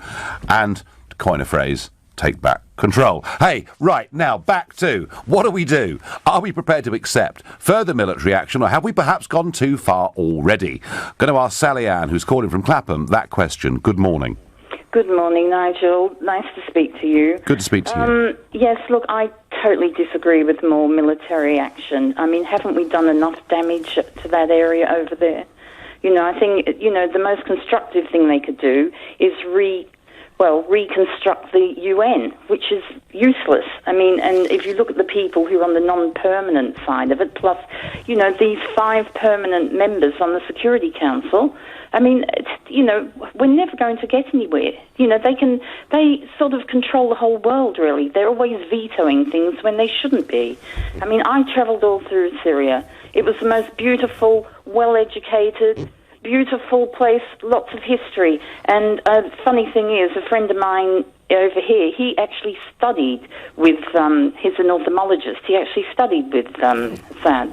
and, to coin a phrase, take back control. Hey, right, now back to what do we do? Are we prepared to accept further military action, or have we perhaps gone too far already? Going to ask Sally Ann, who's calling from Clapham, that question. Good morning. Good morning, Nigel. Nice to speak to you. Good to speak to you. Yes, look, I totally disagree with more military action. I mean, haven't we done enough damage to that area over there? You know, I think, the most constructive thing they could do is reconstruct the UN, which is useless. I mean, and if you look at the people who are on the non-permanent side of it, plus, these 5 permanent members on the Security Council, I mean, we're never going to get anywhere. They sort of control the whole world, really. They're always vetoing things when they shouldn't be. I mean, I travelled all through Syria. It was the most beautiful, well-educated, beautiful place, lots of history. And funny thing is, a friend of mine over here, he actually studied with, he's an ophthalmologist, he actually studied with Assad,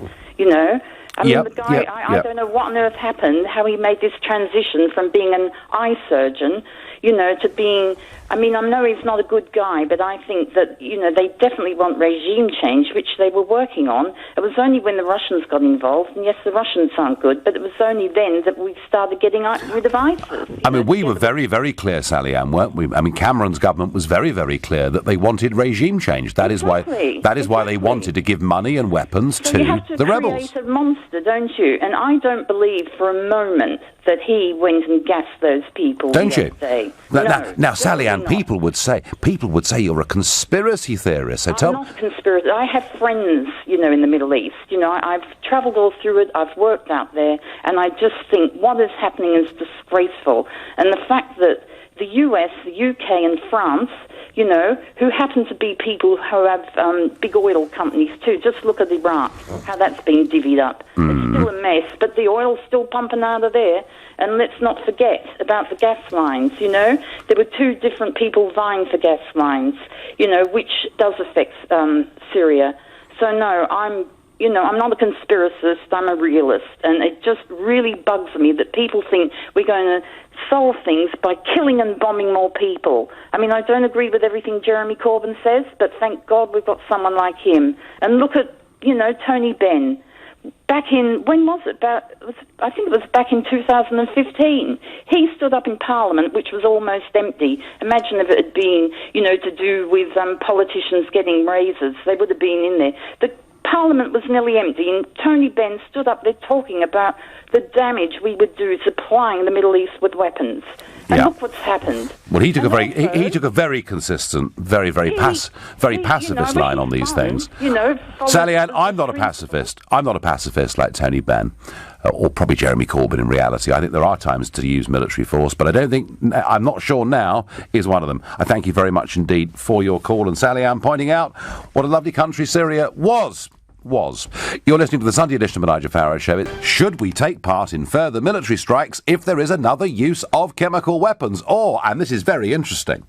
I mean, the guy, I don't know what on earth happened, how he made this transition from being an eye surgeon, to being, I mean, I know he's not a good guy, but I think that, they definitely want regime change, which they were working on. It was only when the Russians got involved, and yes, the Russians aren't good, but it was only then that we started getting rid of ISIS. I mean, we were very, very clear, Sally Ann, weren't we? I mean, Cameron's government was very, very clear that they wanted regime change. That is why they wanted to give money and weapons to the rebels. You have to create a monster, don't you? And I don't believe for a moment that he went and gassed those people. Don't you? Now, Sally Ann, people would say you're a conspiracy theorist. So I'm not a conspiracy. I have friends, in the Middle East. I've travelled all through it. I've worked out there, and I just think what is happening is disgraceful. And the fact that the US, the UK, and France, who happen to be people who have big oil companies too. Just look at Iraq, how that's been divvied up. It's still a mess, but the oil's still pumping out of there. And let's not forget about the gas lines, There were 2 different people vying for gas lines, which does affect Syria. So, no, I'm not a conspiracist, I'm a realist. And it just really bugs me that people think we're going to solve things by killing and bombing more people. I mean, I don't agree with everything Jeremy Corbyn says, but thank God we've got someone like him. And look at, Tony Benn. Back in, when was it? I think it was back in 2015. He stood up in Parliament, which was almost empty. Imagine if it had been, to do with politicians getting raises. They would have been in there. The Parliament was nearly empty, and Tony Benn stood up there talking about the damage we would do supplying the Middle East with weapons. And look what's happened. Well, he took a very consistent, very pacifist line on these things. Sally Ann, I'm not a pacifist. I'm not a pacifist like Tony Benn, or probably Jeremy Corbyn in reality. I think there are times to use military force, but I'm not sure now is one of them. I thank you very much indeed for your call, and Sally Ann pointing out what a lovely country Syria was. You're listening to the Sunday edition of the Nigel Farage Show. Should we take part in further military strikes if there is another use of chemical weapons? Or, and this is very interesting,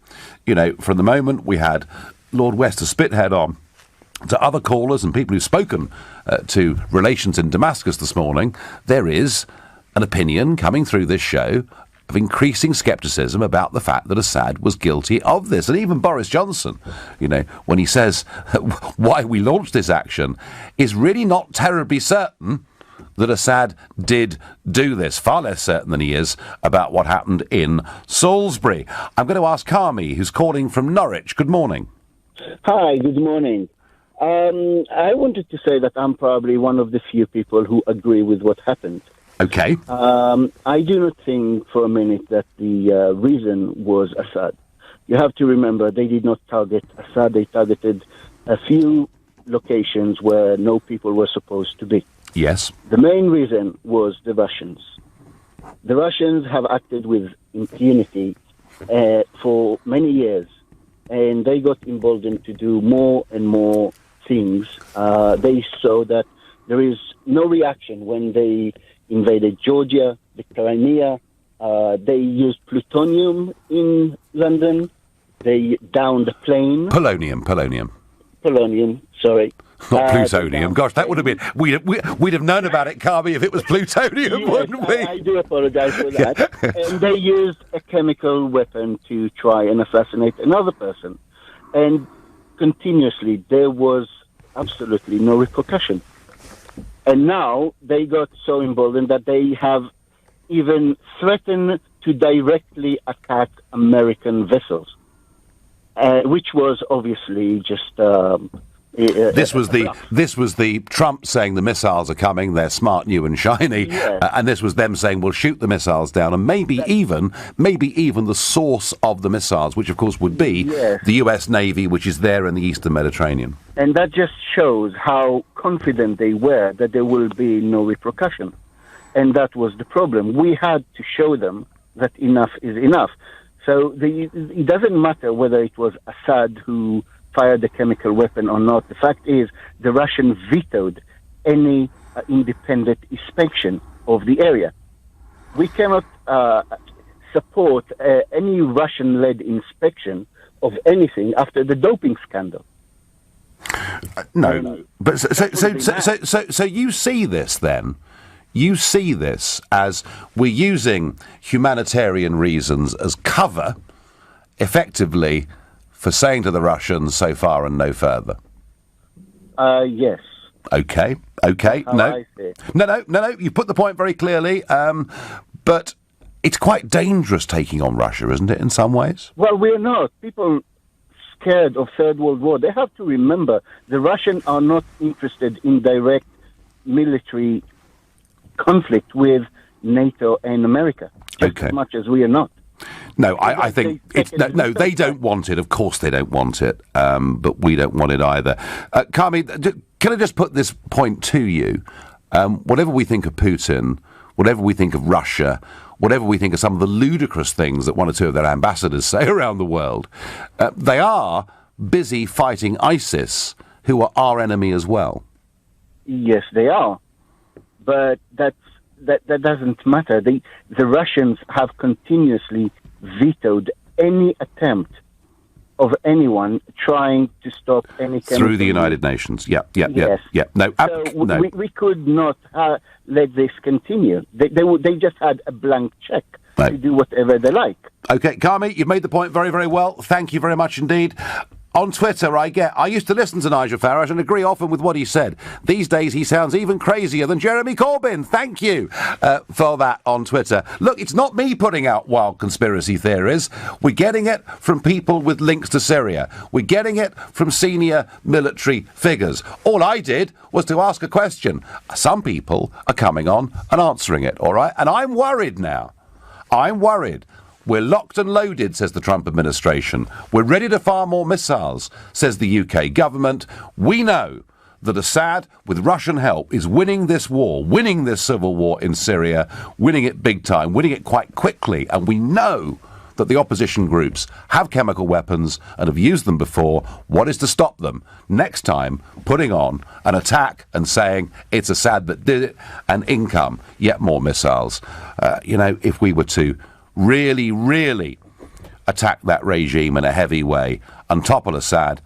from the moment we had Lord Wester Spithead on, to other callers and people who've spoken to relations in Damascus this morning, there is an opinion coming through this show of increasing scepticism about the fact that Assad was guilty of this. And even Boris Johnson, when he says why we launched this action, is really not terribly certain that Assad did do this. Far less certain than he is about what happened in Salisbury. I'm going to ask Carmi, who's calling from Norwich. Good morning. Hi, good morning. I wanted to say that I'm probably one of the few people who agree with what happened. Okay. I do not think for a minute that the reason was Assad. You have to remember they did not target Assad. They targeted a few locations where no people were supposed to be. Yes. The main reason was the Russians. The Russians have acted with impunity for many years, and they got emboldened to do more and more things. They saw that there is no reaction when they invaded Georgia, the Crimea. They used plutonium in London. They downed a plane. Polonium, sorry. Not plutonium. Gosh, that would have been... We'd have known about it, Carby, if it was plutonium, wouldn't we? I do apologise for that. And they used a chemical weapon to try and assassinate another person. And continuously, there was absolutely no repercussion. And now they got so emboldened that they have even threatened to directly attack American vessels, which was obviously just, This was the Trump saying the missiles are coming, they're smart, new and shiny, and this was them saying we'll shoot the missiles down, and maybe even the source of the missiles, which of course would be the US Navy, which is there in the Eastern Mediterranean. And that just shows how confident they were that there will be no repercussion. And that was the problem. We had to show them that enough is enough. So it doesn't matter whether it was Assad who fired the chemical weapon or not. The fact is the Russians vetoed any independent inspection of the area. We cannot support any Russian-led inspection of anything after the doping scandal. No, but so you see this then? You see this as we're using humanitarian reasons as cover, effectively, for saying to the Russians, so far and no further? Yes. Okay. No, you put the point very clearly, but it's quite dangerous taking on Russia, isn't it, in some ways? Well, we're not. People scared of Third World War, they have to remember the Russians are not interested in direct military conflict with NATO and America, just as much as we are not. No, I think they don't want it. Of course they don't want it, but we don't want it either. Carmi, can I just put this point to you? Whatever we think of Putin, whatever we think of Russia, whatever we think of some of the ludicrous things that one or two of their ambassadors say around the world, they are busy fighting ISIS, who are our enemy as well. Yes, they are. But that doesn't matter. The Russians have continuously vetoed any attempt of anyone trying to stop any through the United Nations. No, no. We could not let this continue. They just had a blank check to do whatever they like. Okay, Carmi, you've made the point very, very well. Thank you very much indeed. On Twitter, I used to listen to Nigel Farage and agree often with what he said. These days, he sounds even crazier than Jeremy Corbyn. Thank you for that on Twitter. Look, it's not me putting out wild conspiracy theories. We're getting it from people with links to Syria. We're getting it from senior military figures. All I did was to ask a question. Some people are coming on and answering it, all right? And I'm worried now. I'm worried. We're locked and loaded, says the Trump administration. We're ready to fire more missiles, says the UK government. We know that Assad, with Russian help, is winning this war, winning this civil war in Syria, winning it big time, winning it quite quickly. And we know that the opposition groups have chemical weapons and have used them before. What is to stop them next time putting on an attack and saying it's Assad that did it and income yet more missiles? If we were to really attack that regime in a heavy way and topple Assad,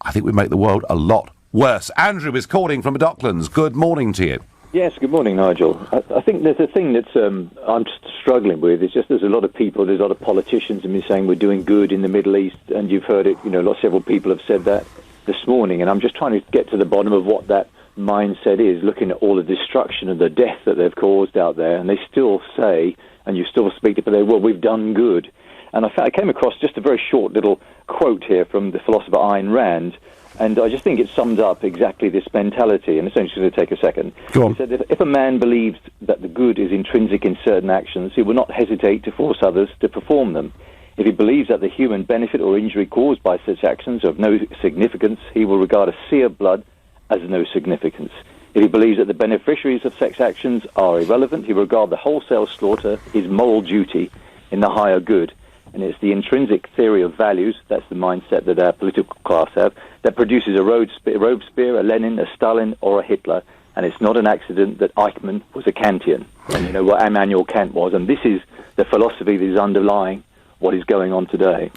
I think we'd make the world a lot worse. Andrew is calling from Docklands. Good morning to you. Yes, good morning, Nigel. I think there's a thing that's I'm struggling with. It's just there's a lot of politicians have been saying we're doing good in the Middle East, and you've heard it, several people have said that this morning, and I'm just trying to get to the bottom of what that mindset is, looking at all the destruction and the death that they've caused out there, and they still say, and you still speak to people, well, we've done good. And I came across just a very short little quote here from the philosopher Ayn Rand, and I just think it sums up exactly this mentality, and it's only going to take a second. Go on. He said, if a man believes that the good is intrinsic in certain actions, he will not hesitate to force others to perform them. If he believes that the human benefit or injury caused by such actions are of no significance, he will regard a sea of blood as no significance. If he believes that the beneficiaries of such actions are irrelevant, he will regard the wholesale slaughter his moral duty in the higher good. And it's the intrinsic theory of values, that's the mindset that our political class have, that produces a Robespierre, a Lenin, a Stalin, or a Hitler. And it's not an accident that Eichmann was a Kantian. And you know what Immanuel Kant was. And this is the philosophy that is underlying what is going on today.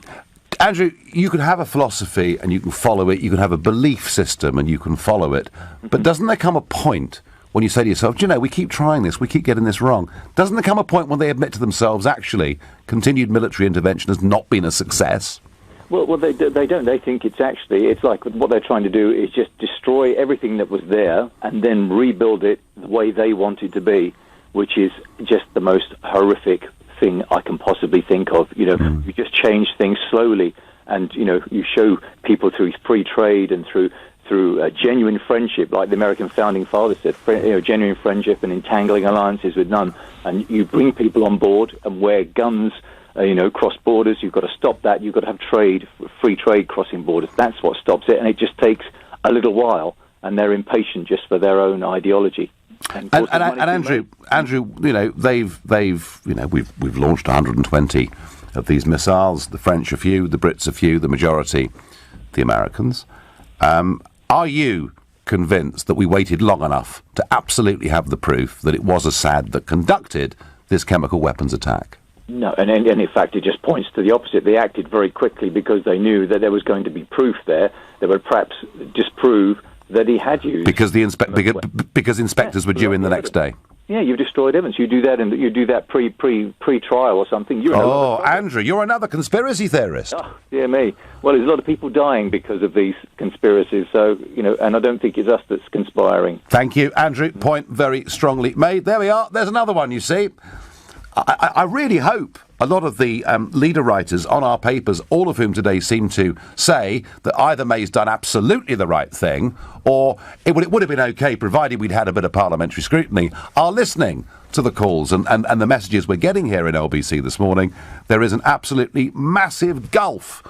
Andrew, you can have a philosophy and you can follow it. You can have a belief system and you can follow it. But doesn't there come a point when you say to yourself, we keep trying this, we keep getting this wrong? Doesn't there come a point when they admit to themselves, actually, continued military intervention has not been a success? Well, they don't. They think it's like what they're trying to do is just destroy everything that was there and then rebuild it the way they want it to be, which is just the most horrific thing I can possibly think of. You just change things slowly, and you show people through free trade and through through genuine friendship, like the American founding fathers said, genuine friendship and entangling alliances with none. And you bring people on board, and where guns, cross borders, you've got to stop that. You've got to have trade, free trade crossing borders. That's what stops it, and it just takes a little while, and they're impatient just for their own ideology. And Andrew, we've launched 120 of these missiles. The French a few, the Brits a few, the majority, the Americans. Are you convinced that we waited long enough to absolutely have the proof that it was Assad that conducted this chemical weapons attack? No, and in fact, it just points to the opposite. They acted very quickly because they knew that there was going to be proof there that would perhaps disprove that he had used. Because because inspectors were due in the next day. Yeah, you've destroyed evidence. You do that, and you do that pre-trial or something. Andrew, you're another conspiracy theorist. Oh, dear me. Well, there's a lot of people dying because of these conspiracies. So and I don't think it's us that's conspiring. Thank you, Andrew. Point very strongly made. There we are. There's another one. You see, I really hope a lot of the leader writers on our papers, all of whom today seem to say that either May's done absolutely the right thing, or it would have been OK provided we'd had a bit of parliamentary scrutiny, are listening to the calls and the messages we're getting here in LBC this morning. There is an absolutely massive gulf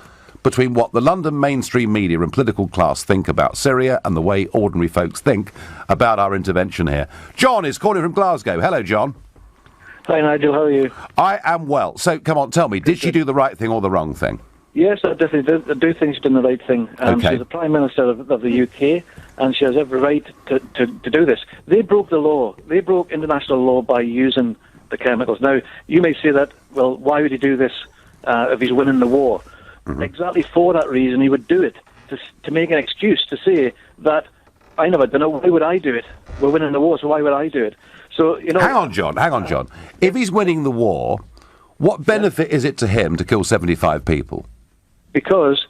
between what the London mainstream media and political class think about Syria and the way ordinary folks think about our intervention here. John is calling from Glasgow. Hello, John. Hi, Nigel. How are you? I am well. So, come on, tell me, did she do the right thing or the wrong thing? Yes, I definitely do think she's done the right thing. Okay. She's the Prime Minister of the UK, and she has every right to do this. They broke the law. They broke international law by using the chemicals. Now, you may say that, well, why would he do this if he's winning the war? Mm-hmm. Exactly for that reason, he would do it, to make an excuse to say that, I never done it, why would I do it? We're winning the war, so why would I do it? So, Hang on, John. If he's winning the war, what benefit is it to him to kill 75 people? Because,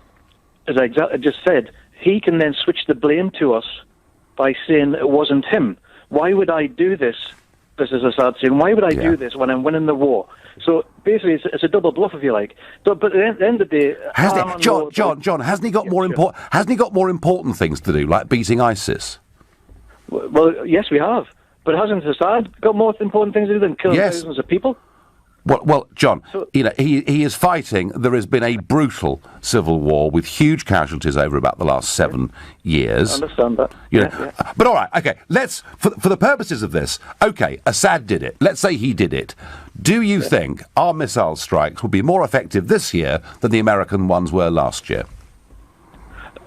as I just said, he can then switch the blame to us by saying it wasn't him. Why would I do this? This is Assad saying, why would I do this when I'm winning the war? So basically, it's a double bluff, if you like. But at the end of the day, John, hasn't he got more important things to do, like beating ISIS? Well, yes, we have. But hasn't Assad got more important things to do than killing thousands of people? Well, John, he is fighting. There has been a brutal civil war with huge casualties over about the last 7 years. I understand that. But all right, okay, let's, for the purposes of this, okay, Assad did it. Let's say he did it. Do you think our missile strikes will be more effective this year than the American ones were last year?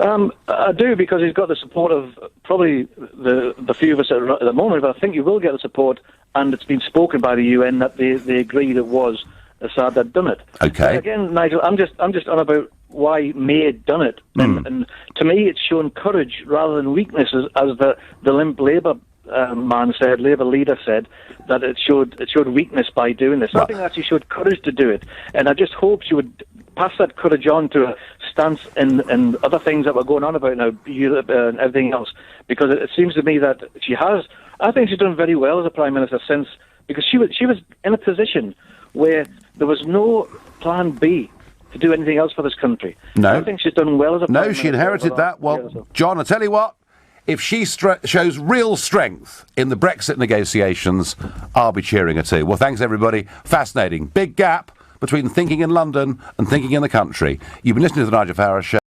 I do, because he's got the support of probably the few of us at the moment, but I think he will get the support, and it's been spoken by the UN that they agreed it was Assad that done it. Okay. But again, Nigel, I'm just on about why May had done it, and to me, it's shown courage rather than weakness, as the limp Labour Labour leader said, that it showed weakness by doing this. I think that she showed courage to do it, and I just hope she would pass that courage on to a stance in other things that were going on about now, Europe and everything else, because it seems to me that she has. I think she's done very well as a Prime Minister since, because she was in a position where there was no plan B to do anything else for this country. No. I think she's done well as a Prime Minister. No, she inherited that. Well, John, I tell you what, if she shows real strength in the Brexit negotiations, I'll be cheering her too. Well, thanks, everybody. Fascinating. Big gap between thinking in London and thinking in the country. You've been listening to the Nigel Farage Show.